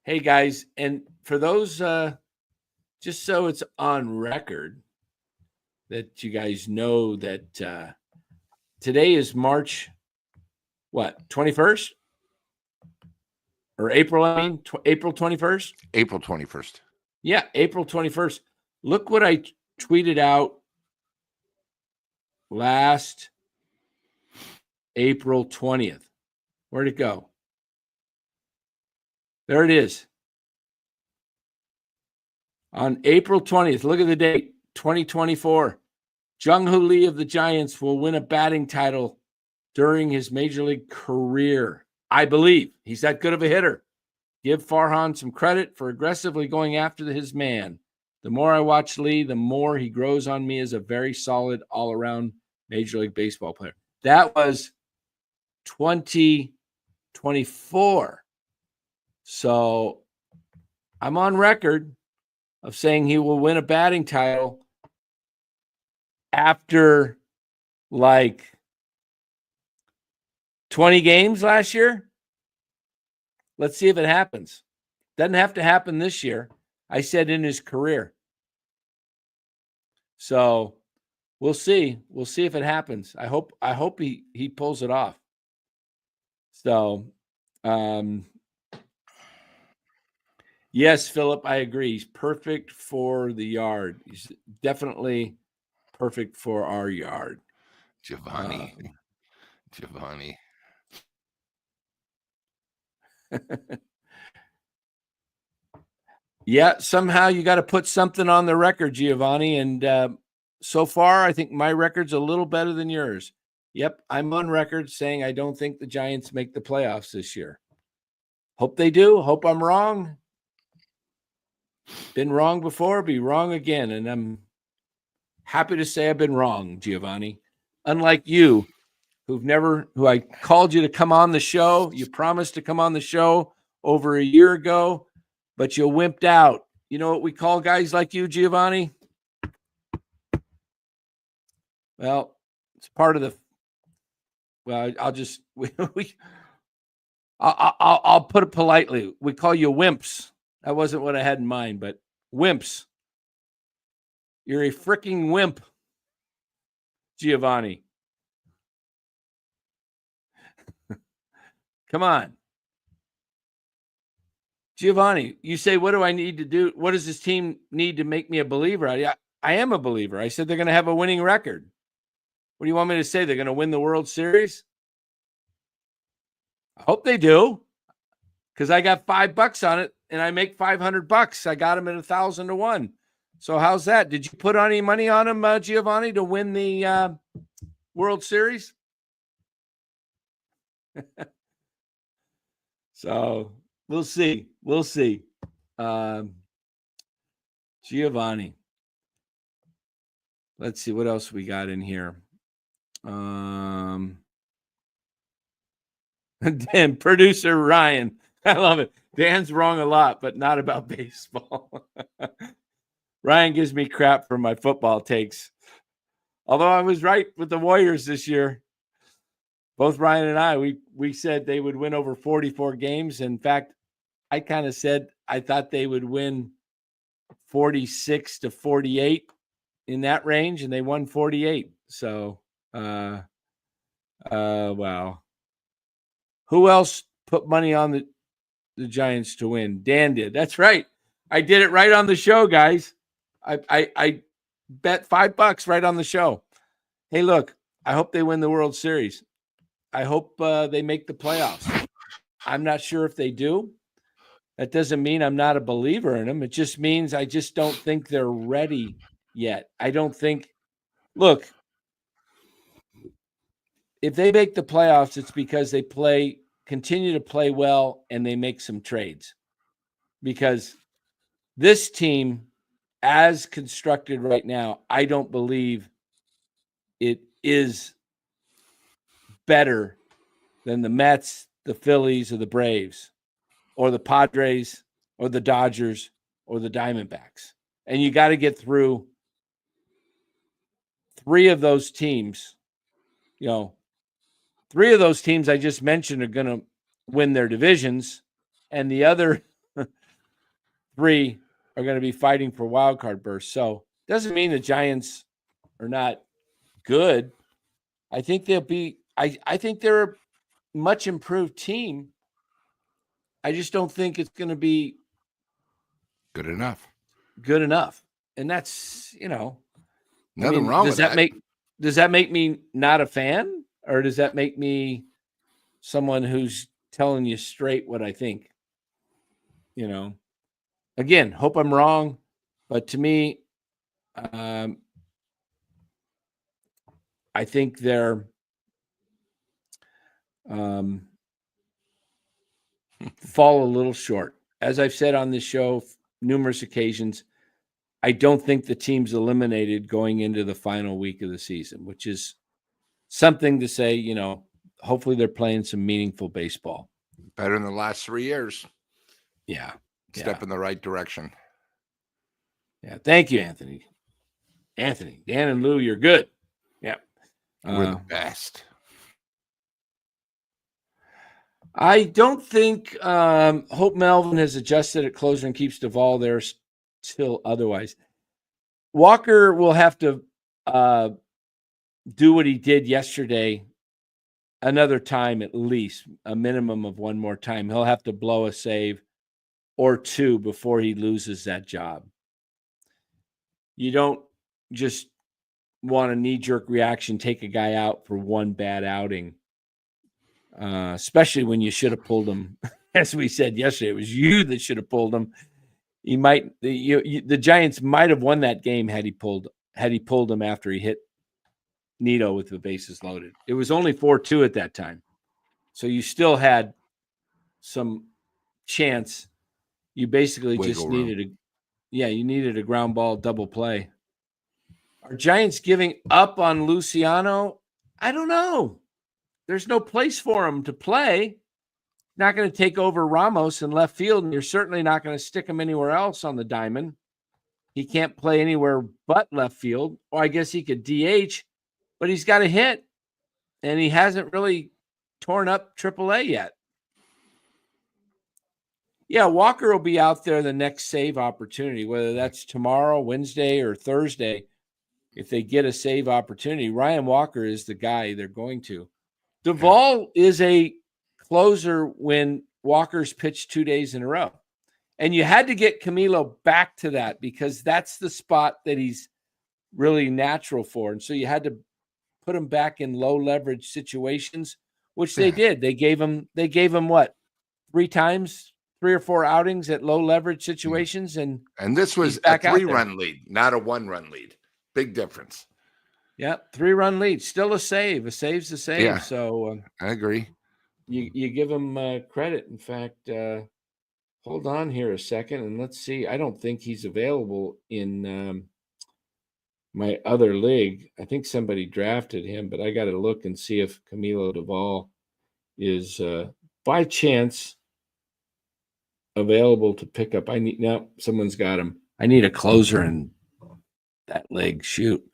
Hey guys, and for those just so it's on record that you guys know that today is March, 21st? Or April, April 21st? April 21st. Yeah, April 21st. Look what I tweeted out last April 20th. Where'd it go? There it is. On April 20th, look at the date, 2024. Jung-Hoo Lee of the Giants will win a batting title during his major league career. I believe he's that good of a hitter. Give Farhan some credit for aggressively going after his man. The more I watch Lee, the more he grows on me as a very solid all-around Major League Baseball player. That was 2024. So I'm on record of saying he will win a batting title after like 20 games last year. Let's see if it happens. Doesn't have to happen this year. I said in his career. So we'll see. We'll see if it happens. I hope he pulls it off. So yes, Philip, I agree. He's perfect for the yard. He's definitely perfect for our yard. Giovanni. Yeah, somehow you got to put something on the record, Giovanni. And so far, I think my record's a little better than yours. Yep, I'm on record saying I don't think the Giants make the playoffs this year. Hope they do. Hope I'm wrong. Been wrong before, be wrong again. And I'm happy to say I've been wrong, Giovanni. Unlike you, who I called you to come on the show. You promised to come on the show over a year ago, but you wimped out. You know what we call guys like you, Giovanni? Well, it's part of the. Well, I'll put it politely. We call you wimps. That wasn't what I had in mind, but wimps. You're a freaking wimp, Giovanni. Come on. Giovanni, you say, what do I need to do? What does this team need to make me a believer? I am a believer. I said they're going to have a winning record. What do you want me to say? They're going to win the World Series? I hope they do, because I got $5 on it and I make $500. I got them at 1,000 to 1. So how's that? Did you put any money on them, Giovanni, to win the World Series? So we'll see. We'll see. Giovanni. Let's see what else we got in here. Dan, producer Ryan. I love it. Dan's wrong a lot, but not about baseball. Ryan gives me crap for my football takes. Although I was right with the Warriors this year. Both Ryan and I, we said they would win over 44 games. In fact, I kind of said I thought they would win 46 to 48 in that range, and they won 48. So, wow. Who else put money on the Giants to win? Dan did. That's right. I did it right on the show, guys. I bet $5 right on the show. Hey, look, I hope they win the World Series. I hope they make the playoffs. I'm not sure if they do. That doesn't mean I'm not a believer in them. It just means I just don't think they're ready yet. I don't think – look, if they make the playoffs, it's because they continue to play well and they make some trades. Because this team, as constructed right now, I don't believe it is better than the Mets, the Phillies, or the Braves, or the Padres, or the Dodgers, or the Diamondbacks. And you got to get through 3 of those teams. 3 of those teams I just mentioned are going to win their divisions, and the other 3 are going to be fighting for wild card berths. So it doesn't mean the Giants are not good. I think they'll be. I think they're a much improved team. I just don't think it's going to be good enough. And that's, nothing wrong with that. Does that make me not a fan, or does that make me someone who's telling you straight what I think? Again, hope I'm wrong, but to me, I think they're fall a little short. As I've said on this show numerous occasions, I don't think the team's eliminated going into the final week of the season, which is something to say, hopefully they're playing some meaningful baseball. Better than the last 3 years. Yeah. Step in the right direction. Yeah. Thank you, Anthony. Dan and Lou, you're good. Yeah. We're the best. I don't think Hope Melvin has adjusted at closer and keeps Duvall there still otherwise. Walker will have to do what he did yesterday another time, at least a minimum of one more time. He'll have to blow a save or 2 before he loses that job. You don't just want a knee-jerk reaction, take a guy out for one bad outing, especially when you should have pulled him. As we said yesterday, it was you that should have pulled him. The Giants might have won that game had he pulled him after he hit Nito with the bases loaded. It was only 4-2 at that time, so you still had some chance. You basically just needed a ground ball double play. Are Giants giving up on Luciano? I don't know. There's no place for him to play. Not going to take over Ramos in left field, and you're certainly not going to stick him anywhere else on the diamond. He can't play anywhere but left field, or I guess he could DH, but he's got a hit, and he hasn't really torn up AAA yet. Yeah, Walker will be out there the next save opportunity, whether that's tomorrow, Wednesday, or Thursday. If they get a save opportunity, Ryan Walker is the guy they're going to. Duvall is a closer when Walker's pitched 2 days in a row. And you had to get Camilo back to that because that's the spot that he's really natural for. And so you had to put him back in low leverage situations, which they did. They gave him what? 3 or 4 outings at low leverage situations. And this was a 3-run lead, not a 1-run lead. Big difference. Yeah, 3-run lead. Still a save. A save's a save. Yeah, so I agree. You give him credit. In fact, hold on here a second and let's see. I don't think he's available in my other league. I think somebody drafted him, but I got to look and see if Camilo Duvall is by chance available to pick up. Someone's got him. I need a closer in that league. Shoot.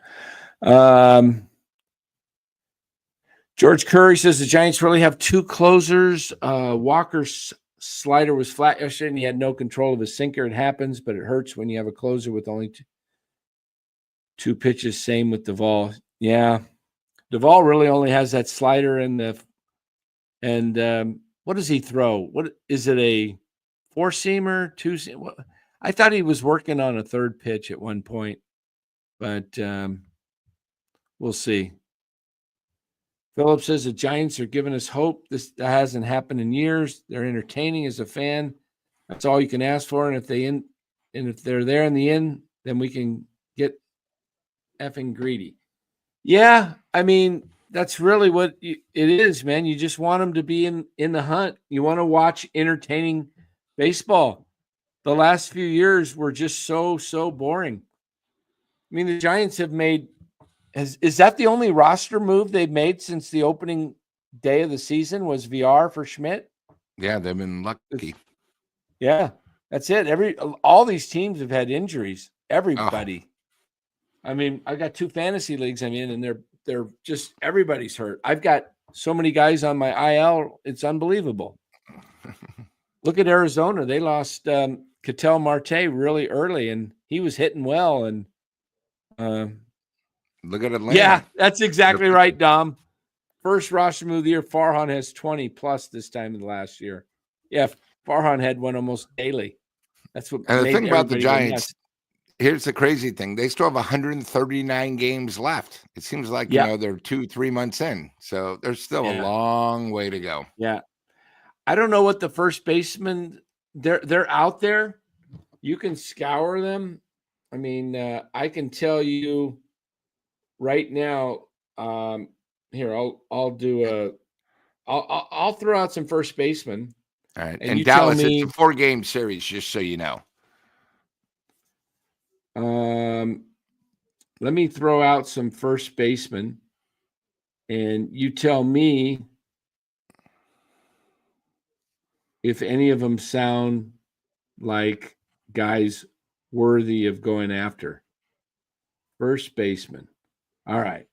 George Curry says the Giants really have 2 closers. Walker's slider was flat yesterday and he had no control of his sinker. It happens, but it hurts when you have a closer with only 2 pitches. Same with Duvall. Yeah. Duvall really only has that slider and what does he throw? What is it, a 4-seamer, 2-seamer? I thought he was working on a 3rd pitch at one point, but we'll see. Philip says the Giants are giving us hope. That hasn't happened in years. They're entertaining as a fan. That's all you can ask for. And if they're there in the end, then we can get effing greedy. Yeah, I mean, that's really what it is, man. You just want them to be in the hunt. You want to watch entertaining baseball. The last few years were just so boring. I mean, the Giants have made is that the only roster move they've made since the opening day of the season was VR for Schmidt? Yeah, they've been lucky. Yeah, that's it. All these teams have had injuries. Everybody. I mean, I got 2 fantasy leagues I'm in, and they're just everybody's hurt. I've got so many guys on my IL, it's unbelievable. Look at Arizona. They lost Ketel Marte really early, and he was hitting well. And look at Atlanta. Yeah, that's exactly right, Dom. First roster move of the year. Farhan has 20 plus this time in the last year. Yeah, Farhan had one almost daily. That's what. And the thing about the Giants, here's the crazy thing: they still have 139 games left. It seems like they're 2-3 months in, so there's still a long way to go. Yeah, I don't know what the first baseman. They're out there. You can scour them. I mean, I can tell you right now. Here, I'll do I'll throw out some first basemen. All right, and Dallas, it's a 4-game series, just so you know. Let me throw out some first basemen, and you tell me if any of them sound like guys worthy of going after. First baseman. All right.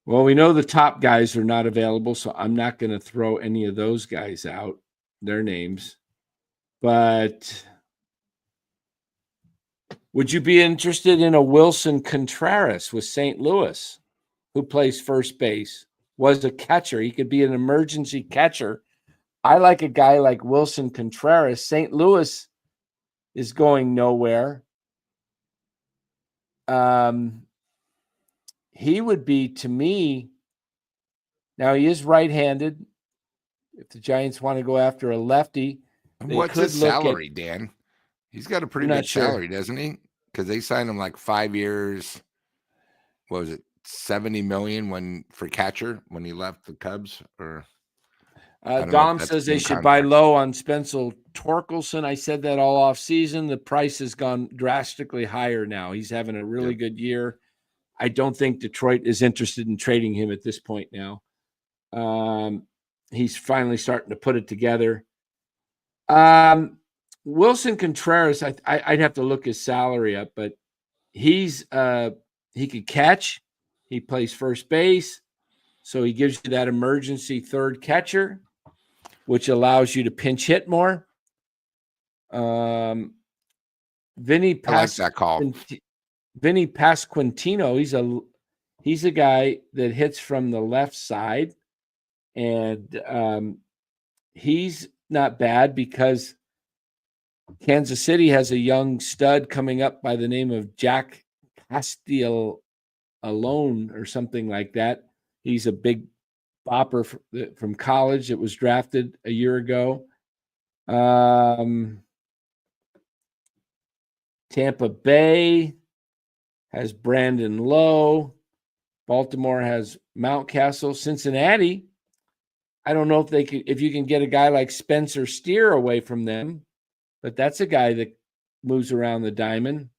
Well, we know the top guys are not available, so I'm not going to throw any of those guys out, their names. But would you be interested in a Wilson Contreras with St. Louis, who plays first base, was a catcher? He could be an emergency catcher. I like a guy like Wilson Contreras. St. Louis is going nowhere. He would be, to me, now he is right-handed. If the Giants want to go after a lefty, what's his salary, Dan? He's got a pretty good salary, doesn't he? Because they signed him like 5 years. What was it, $70 million for catcher when he left the Cubs? Or Dom says they should buy low on Spencer Torkelson. I said that all off season. The price has gone drastically higher now. He's having a really good year. I don't think Detroit is interested in trading him at this point now. He's finally starting to put it together. Wilson Contreras, I'd have to look his salary up, but he could catch. He plays first base, so he gives you that emergency third catcher, which allows you to pinch hit more. Vinny I like that call. Vinny Pasquantino, he's a guy that hits from the left side. And he's not bad because Kansas City has a young stud coming up by the name of Jack Castiel Alone or something like that. He's a big bopper from college that was drafted a year ago. Tampa Bay has Brandon Lowe. Baltimore has Mountcastle. Cincinnati, I don't know if you can get a guy like Spencer Steer away from them, but that's a guy that moves around the diamond.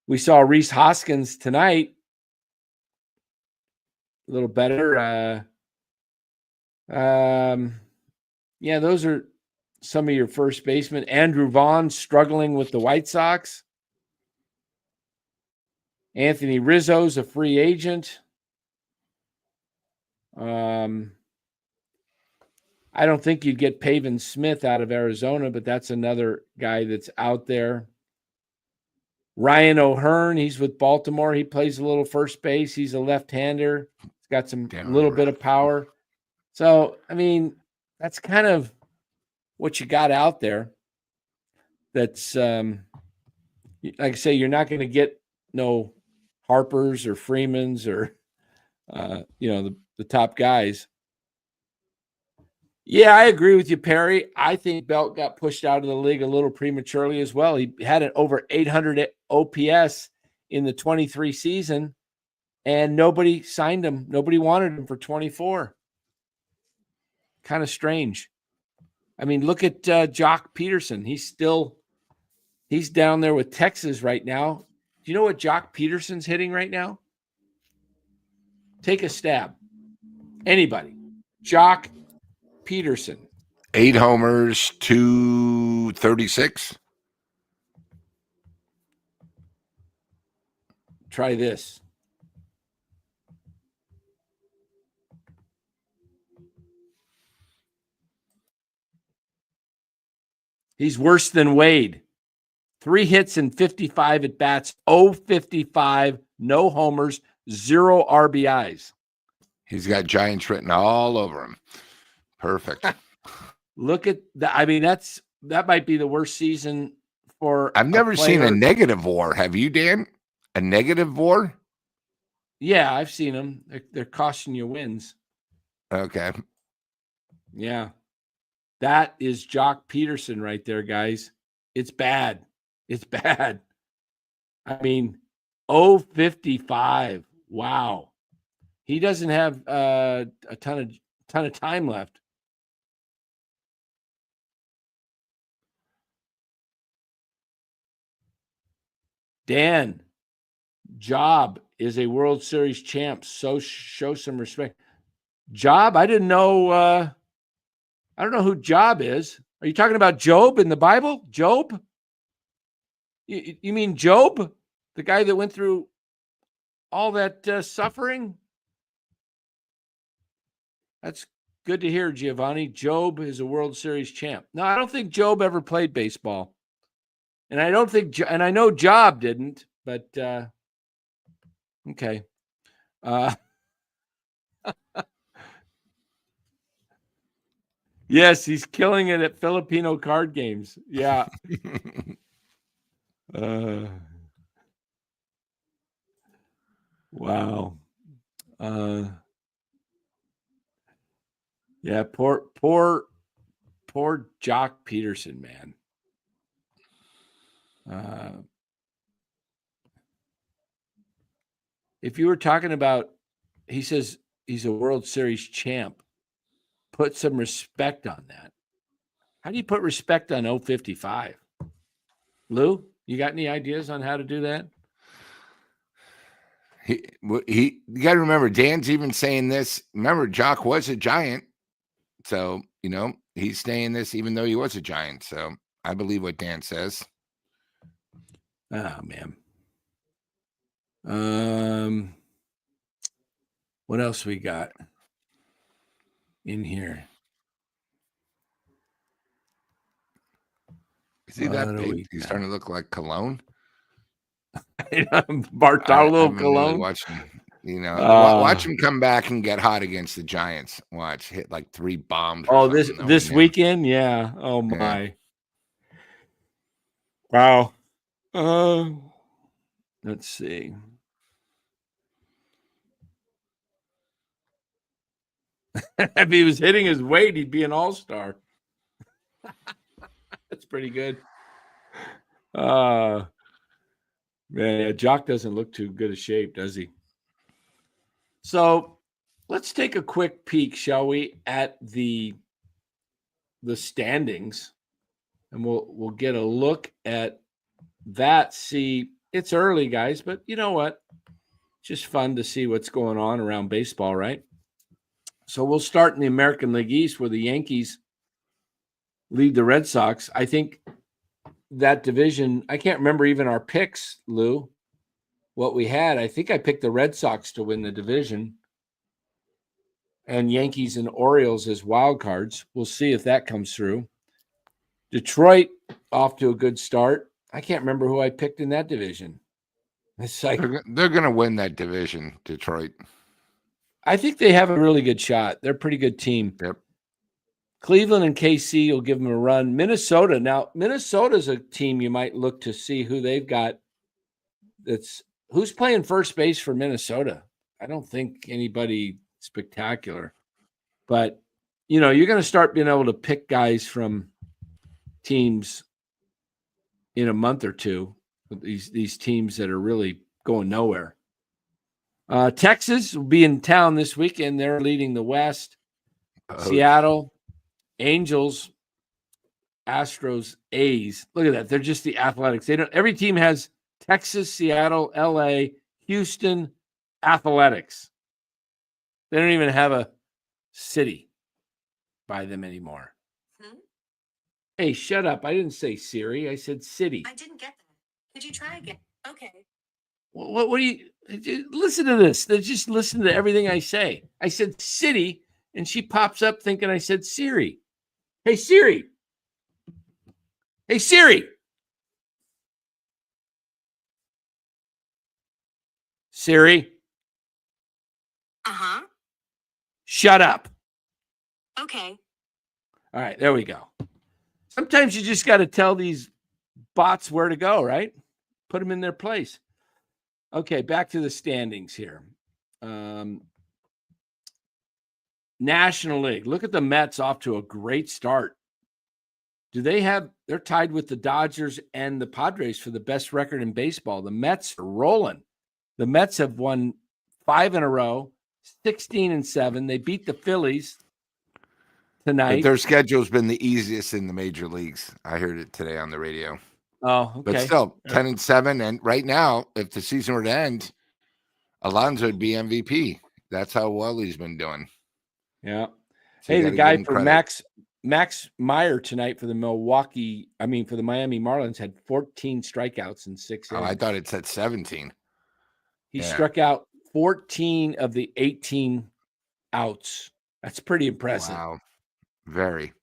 We saw Reese Hoskins tonight, a little better. Yeah, those are some of your first basemen. Andrew Vaughn struggling with the White Sox. Anthony Rizzo's a free agent. I don't think you'd get Pavin Smith out of Arizona, but that's another guy that's out there. Ryan O'Hearn, he's with Baltimore. He plays a little first base. He's a left-hander. He's got some little bit of power. So, I mean, that's kind of what you got out there. That's, like I say, you're not going to get no Harpers or Freemans or, the top guys. Yeah, I agree with you, Perry. I think Belt got pushed out of the league a little prematurely as well. He had an over 800 OPS in the 23 season, and nobody signed him. Nobody wanted him for 24. Kind of strange. I mean, look at Jock Peterson. He's down there with Texas right now. Do you know what Jock Peterson's hitting right now? Take a stab. Anybody. Jock Peterson. 8 homers, 236. Try this. He's worse than Wade. 3 hits and 55 at bats, 0-55, no homers, 0 RBIs. He's got Giants written all over him. Perfect. Look at that. I mean, that might be the worst season for. I've never seen a negative WAR. Have you, Dan? A negative WAR? Yeah, I've seen them. They're costing you wins. Okay. Yeah. That is Jock Peterson right there, guys. It's bad. It's bad. I mean, 0-55. Wow. He doesn't have a ton of time left. Dan, Job is a World Series champ, so show some respect. Job, I didn't know. I don't know who Job is. Are you talking about Job in the Bible? Job? You mean Job, the guy that went through all that suffering? That's good to hear, Giovanni. Job is a World Series champ. No, I don't think Job ever played baseball. And I don't think, and I know Job didn't, but okay. Yes, he's killing it at Filipino card games. Yeah. Wow. Yeah, poor Jock Peterson, man. If you were talking about, he says he's a World Series champ, put some respect on that. How do you put respect on 0-55? Lou, you got any ideas on how to do that? You got to remember, Dan's even saying this. Remember, Jock was a Giant. So, he's saying this even though he was a Giant. So I believe what Dan says. Oh, man. What else we got in here? Is he that big? He's starting to look like Cologne. Bartolo Cologne. really watching You know, watch him come back and get hot against the Giants. Watch, hit like 3 bombs. Or this weekend, yeah. Oh my, wow. Let's see. If he was hitting his weight, he'd be an all-star. That's pretty good. Man, yeah, Jock doesn't look too good a shape, does he? So let's take a quick peek, shall we, at the standings, and we'll get a look at that. See, it's early, guys, but you know what? Just fun to see what's going on around baseball, right? So we'll start in the American League East, where the Yankees lead the Red Sox. I think that division, I can't remember even our picks, Lou, what we had. I think I picked the Red Sox to win the division and Yankees and Orioles as wild cards. We'll see if that comes through. Detroit off to a good start. I can't remember who I picked in that division. It's like they're going to win that division, Detroit. I think they have a really good shot. They're a pretty good team. Yep. Cleveland and KC will give them a run. Minnesota. Now, Minnesota's a team you might look to see who they've got. Who's playing first base for Minnesota? I don't think anybody spectacular. But, you know, you're going to start being able to pick guys from teams in a month or two, these teams that are really going nowhere. Texas will be in town this weekend. They're leading the West. Seattle, Angels, Astros, A's. Look at that. They're just the Athletics. Every team has Texas, Seattle, LA, Houston, Athletics. They don't even have a city by them anymore. Hey, shut up. I didn't say Siri. I said city. I didn't get that. Could you try again? Okay. What do you listen to this? Just listen to everything I say. I said city, and she pops up thinking I said Siri. Hey, Siri. Hey, Siri. Siri. Uh-huh. Shut up. Okay. All right, there we go. Sometimes you just got to tell these bots where to go, right? Put them in their place. Okay, back to the standings here. National League. Look at the Mets off to a great start. They're tied with the Dodgers and the Padres for the best record in baseball. The Mets are rolling. The Mets have won 5 in a row, 16-7. They beat the Phillies tonight. But their schedule's been the easiest in the major leagues. I heard it today on the radio. Oh, okay. But still, 10-7. And right now, if the season were to end, Alonso would be MVP. That's how well he's been doing. Yeah. So hey, the guy for Max Meyer tonight for the Miami Marlins had 14 strikeouts in 6 innings. I thought it said 17. He struck out 14 of the 18 outs. That's pretty impressive. Wow. Very.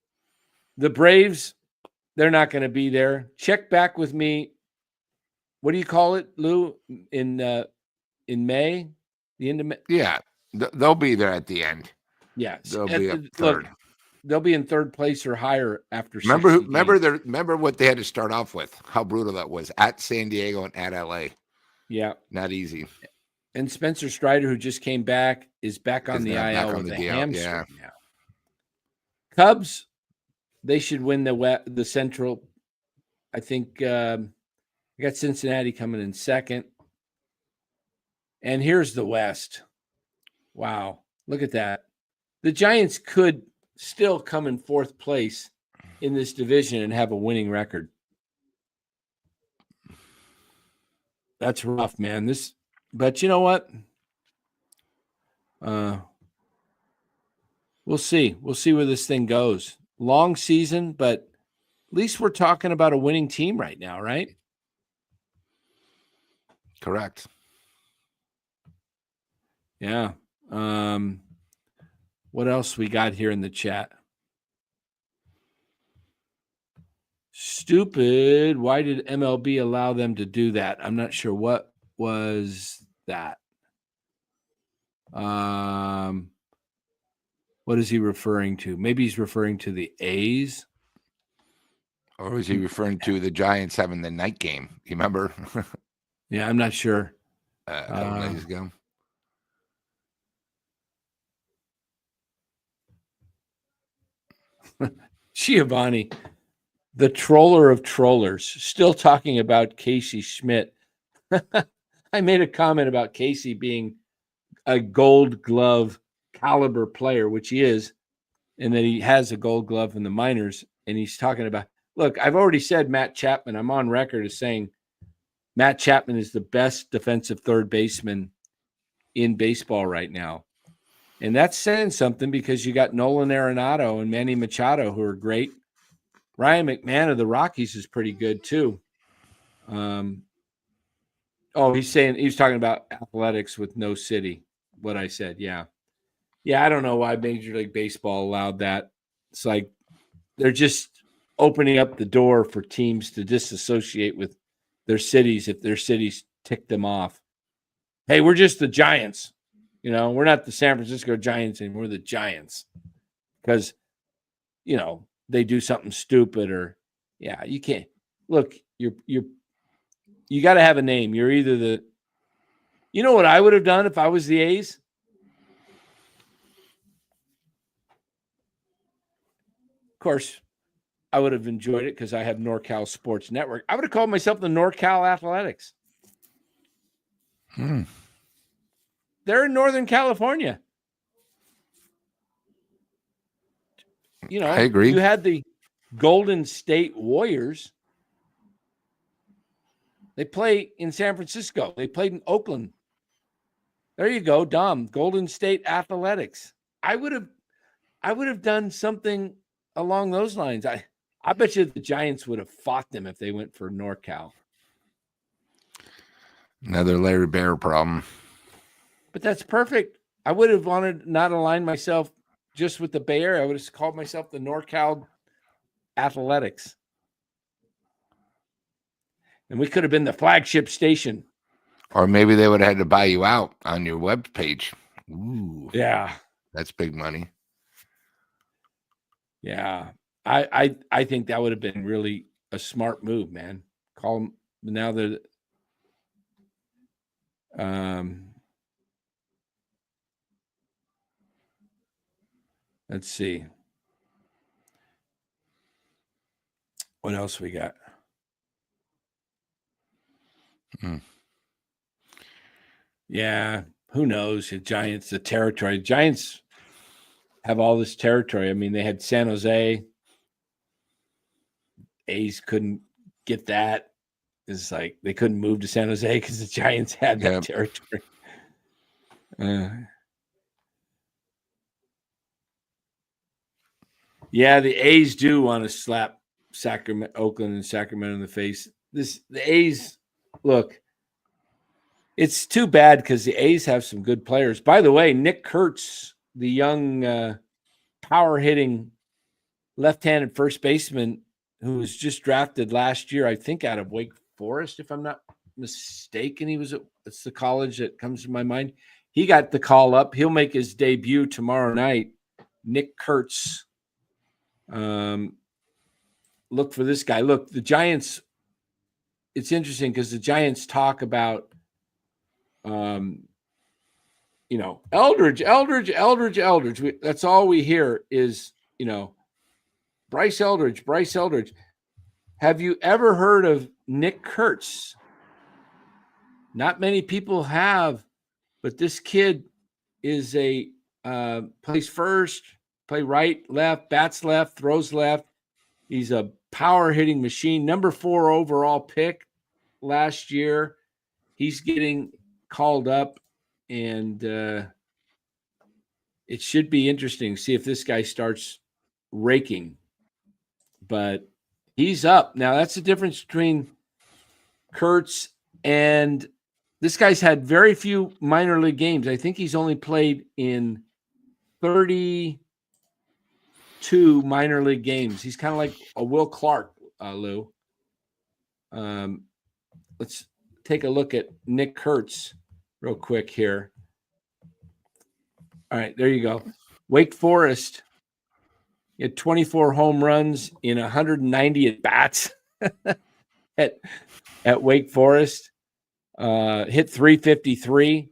The Braves, they're not going to be there. Check back with me. What do you call it, Lou? In May? The end of May? Yeah. They'll be there at the end. Yeah. They'll be up third. Look, they'll be in third place or higher after. Remember what they had to start off with. How brutal that was at San Diego and at LA. Yeah, not easy. And Spencer Strider, who just came back, is back on the IL with a hamstring. Yeah. Cubs, they should win the Central. I think I got Cincinnati coming in second. And here's the West. Wow, look at that. The Giants could still come in fourth place in this division and have a winning record. That's rough, man. But you know what? We'll see. We'll see where this thing goes. Long season, but at least we're talking about a winning team right now, right? Correct. Yeah. What else we got here in the chat? Stupid. Why did MLB allow them to do that? I'm not sure. What was that? What is he referring to? Maybe he's referring to the A's. Or is he referring to the Giants having the night game? You remember? Yeah, I'm not sure. A couple days ago. Giovanni, the troller of trollers, still talking about Casey Schmidt. I made a comment about Casey being a Gold Glove caliber player, which he is, and that he has a Gold Glove in the minors. And he's talking about, look, I've already said Matt Chapman. I'm on record as saying Matt Chapman is the best defensive third baseman in baseball right now. And that's saying something because you got Nolan Arenado and Manny Machado, who are great. Ryan McMahon of the Rockies is pretty good too. He's talking about athletics with no city. What I said, yeah. I don't know why Major League Baseball allowed that. It's like they're just opening up the door for teams to disassociate with their cities if their cities tick them off. Hey, we're just the Giants. We're not the San Francisco Giants anymore. We're the Giants because, they do something stupid or, you can't. Look, you got to have a name. You're either you know what I would have done if I was the A's? Of course, I would have enjoyed it because I have NorCal Sports Network. I would have called myself the NorCal Athletics. They're in Northern California. I agree. You had the Golden State Warriors. They play in San Francisco. They played in Oakland. There you go, Dom. Golden State Athletics. I would have done something along those lines. I bet you the Giants would have fought them if they went for NorCal. Another Larry Bear problem. But that's perfect. I would have wanted not align myself just with the Bay Area. I would have called myself the NorCal Athletics. And we could have been the flagship station. Or maybe they would have had to buy you out on your web page. Ooh. Yeah. That's big money. Yeah. I think that would have been really a smart move, man. Call them now that let's see. What else we got? Yeah, who knows? The Giants, the territory. Giants have all this territory. I mean, they had San Jose. A's couldn't get that. It's like they couldn't move to San Jose because the Giants had that territory. Yeah, the A's do want to slap Oakland and Sacramento in the face. The A's, look, it's too bad because the A's have some good players. By the way, Nick Kurtz, the young power-hitting left-handed first baseman who was just drafted last year, I think out of Wake Forest, if I'm not mistaken. It's the college that comes to my mind. He got the call up. He'll make his debut tomorrow night. Nick Kurtz. Look for this guy. Look, the Giants, it's interesting because the Giants talk about, Eldridge. That's all we hear is, Bryce Eldridge. Have you ever heard of Nick Kurtz? Not many people have, but this kid is plays first, play right, left, bats left, throws left. He's a power hitting machine. Number 4 overall pick last year. He's getting called up, and it should be interesting to see if this guy starts raking. But he's up. Now, that's the difference between Kurtz and this guy's had very few minor league games. I think he's only played in 32 minor league games. He's kind of like a Will Clark, Lou. Let's take a look at Nick Kurtz real quick here. All right, there you go. Wake Forest. He had 24 home runs in 190 at bats at Wake Forest. Hit 353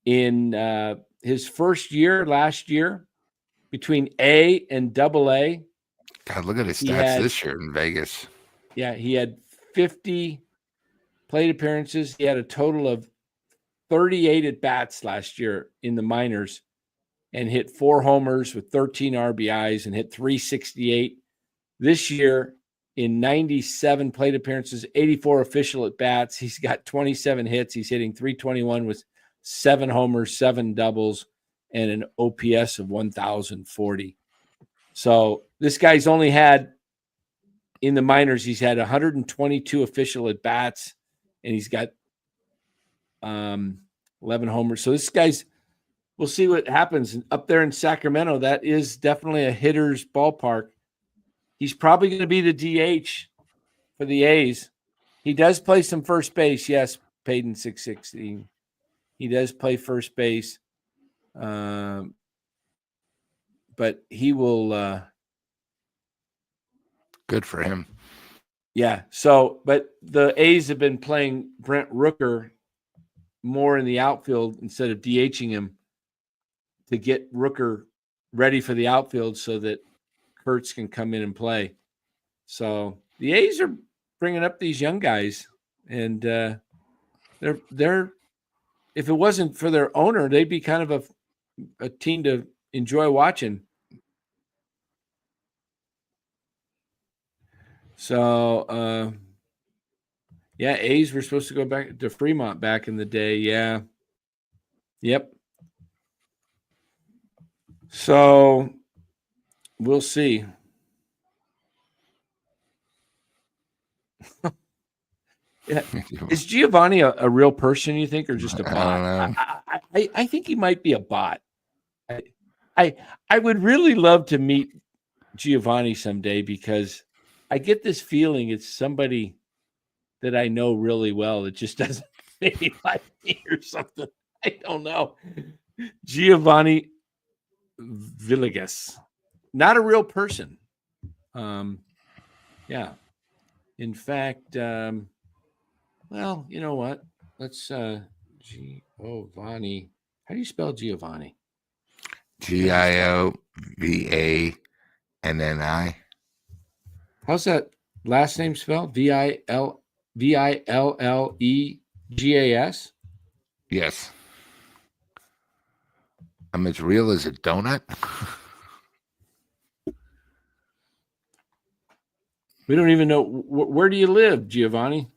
in his first year last year between A and Double A. God, look at his stats this year in Vegas. Yeah, he had 50 plate appearances. He had a total of 38 at bats last year in the minors and hit 4 homers with 13 RBIs and hit 368. This year, in 97 plate appearances, 84 official at bats, he's got 27 hits. He's hitting 321 with 7 homers, 7 doubles, and an OPS of 1,040. So this guy's only had, in the minors, he's had 122 official at bats, and he's got 11 homers. So this guy's, we'll see what happens up there in Sacramento. That is definitely a hitter's ballpark. He's probably going to be the DH for the A's. He does play some first base. Yes, Payton 616. He does play first base. But he will good for him. Yeah. So, but the A's have been playing Brent Rooker more in the outfield instead of DHing him to get Rooker ready for the outfield so that Kurtz can come in and play. So the A's are bringing up these young guys, and they're if it wasn't for their owner, they'd be kind of a team to enjoy watching. So yeah, A's were supposed to go back to Fremont back in the day. Yeah. Yep. So we'll see. Yeah. Is Giovanni a real person, you think, or just a bot? I don't know. I think he might be a bot. I would really love to meet Giovanni someday because I get this feeling it's somebody that I know really well that just doesn't maybe like me or something. I don't know. Giovanni Villegas. Not a real person. Yeah. In fact, well, you know what? Let's Giovanni. How do you spell Giovanni? Giovanni. How's that last name spelled? Villegas? Yes. I'm as real as a donut. We don't even know. Where do you live, Giovanni?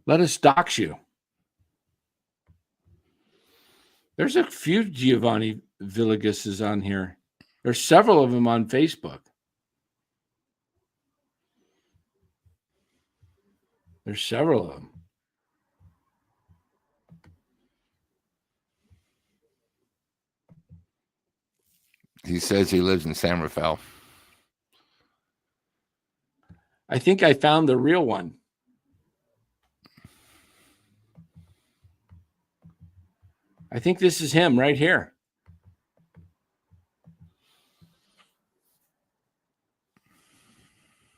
Let us dox you. There's a few Giovanni Villegases on here. There's several of them on Facebook. There's several of them. He says he lives in San Rafael. I think I found the real one. I think this is him right here.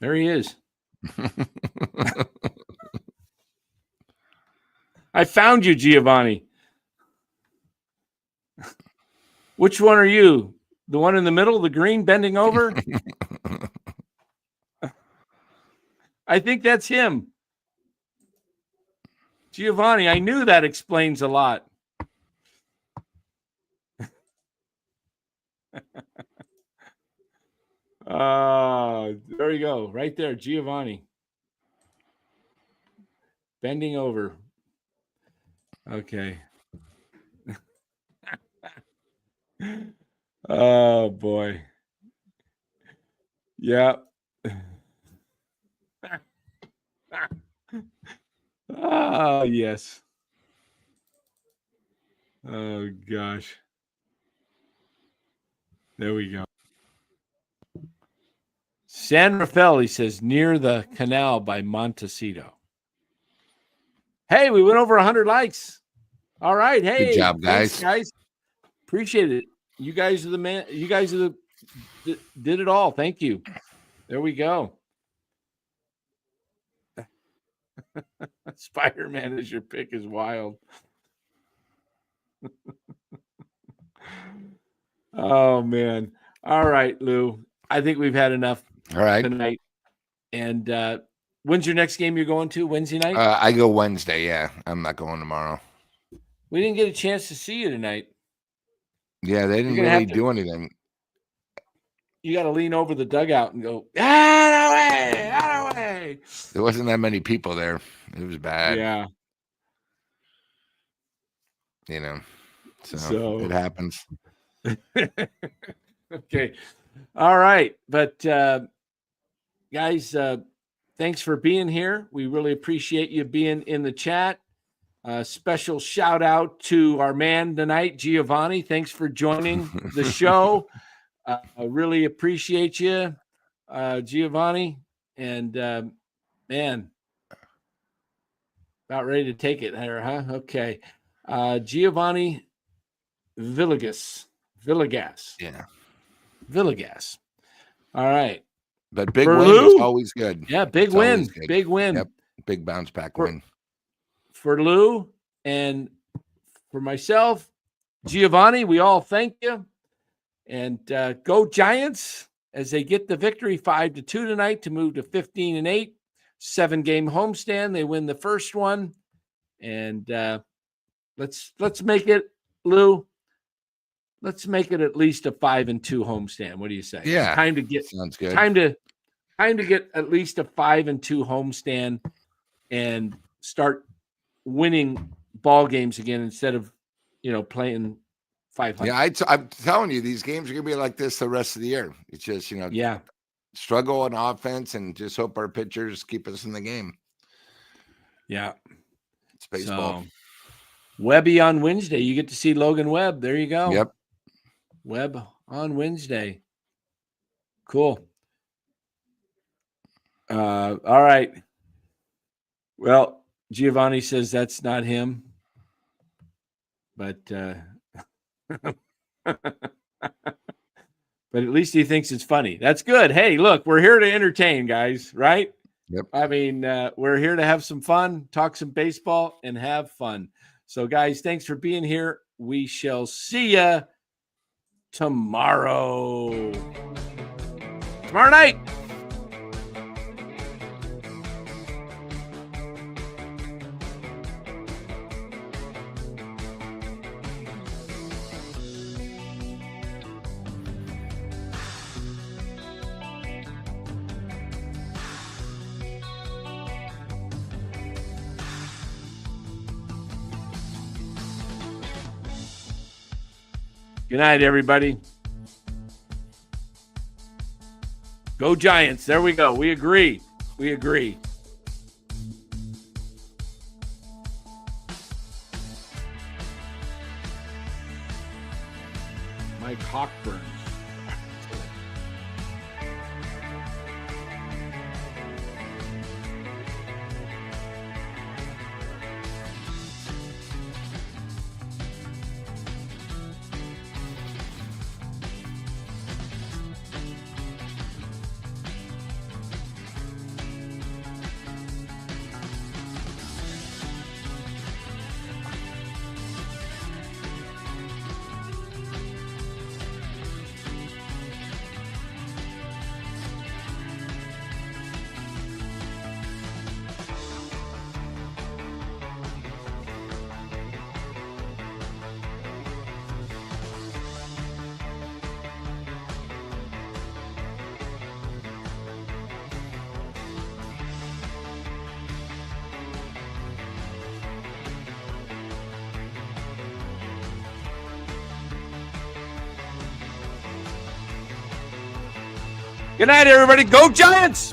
There he is. I found you, Giovanni. Which one are you? The one in the middle, the green bending over? I think that's him. Giovanni, I knew that explains a lot. There you go. Right there, Giovanni. Bending over. Okay. Oh, boy. Yeah. Oh, yes. Oh, gosh. There we go. San Rafael, he says, near the canal by Montecito. Hey, we went over 100 likes. All right. Hey, Good job, guys. thanks, guys. Appreciate it. You guys are the man. You guys are did it all. Thank you. There we go. Spider-Man is your pick is wild. Oh, man. All right, Lou. I think we've had enough All right. tonight. And when's your next game you're going to? Wednesday night? I go Wednesday. Yeah, I'm not going tomorrow. We didn't get a chance to see you tonight. Yeah, they didn't really do anything. You got to lean over the dugout and go, out away, out away. There wasn't that many people there. It was bad. Yeah. You know, so it happens. Okay. All right. But guys, thanks for being here. We really appreciate you being in the chat. Special shout out to our man tonight, Giovanni. Thanks for joining the show. I really appreciate you, Giovanni. And man, about ready to take it there, huh? Okay. Giovanni Villegas. Yeah. Villegas. All right. But big For win Lou? is always good. Yeah, big It's win. always good. Big win. Yep. Big bounce back win. For Lou and for myself, Giovanni, we all thank you. And go Giants as they get the victory 5-2 tonight to move to 15-8. 7-game homestand. They win the first one. And let's make it, Lou. Let's make it at least a 5-2 homestand. What do you say? Yeah. Time to get Sounds good. Time to get at least a 5-2 homestand and start winning ball games again instead of playing 500. Yeah, I'm telling you, these games are gonna be like this the rest of the year. It's just struggle on offense and just hope our pitchers keep us in the game. Yeah, it's baseball. So, Webby on Wednesday. You get to see Logan Webb. There you go. Yep. Webb on Wednesday. Cool. All right. Well, Giovanni says that's not him, but but at least he thinks it's funny. That's good. Hey, look, we're here to entertain, guys, right? Yep. I mean, we're here to have some fun, talk some baseball, and have fun. So, guys, thanks for being here. We shall see you tomorrow. Tomorrow night. Good night, everybody. Go Giants. There we go. We agree. We agree. Mike Hawkburn. Good night, everybody. Go Giants!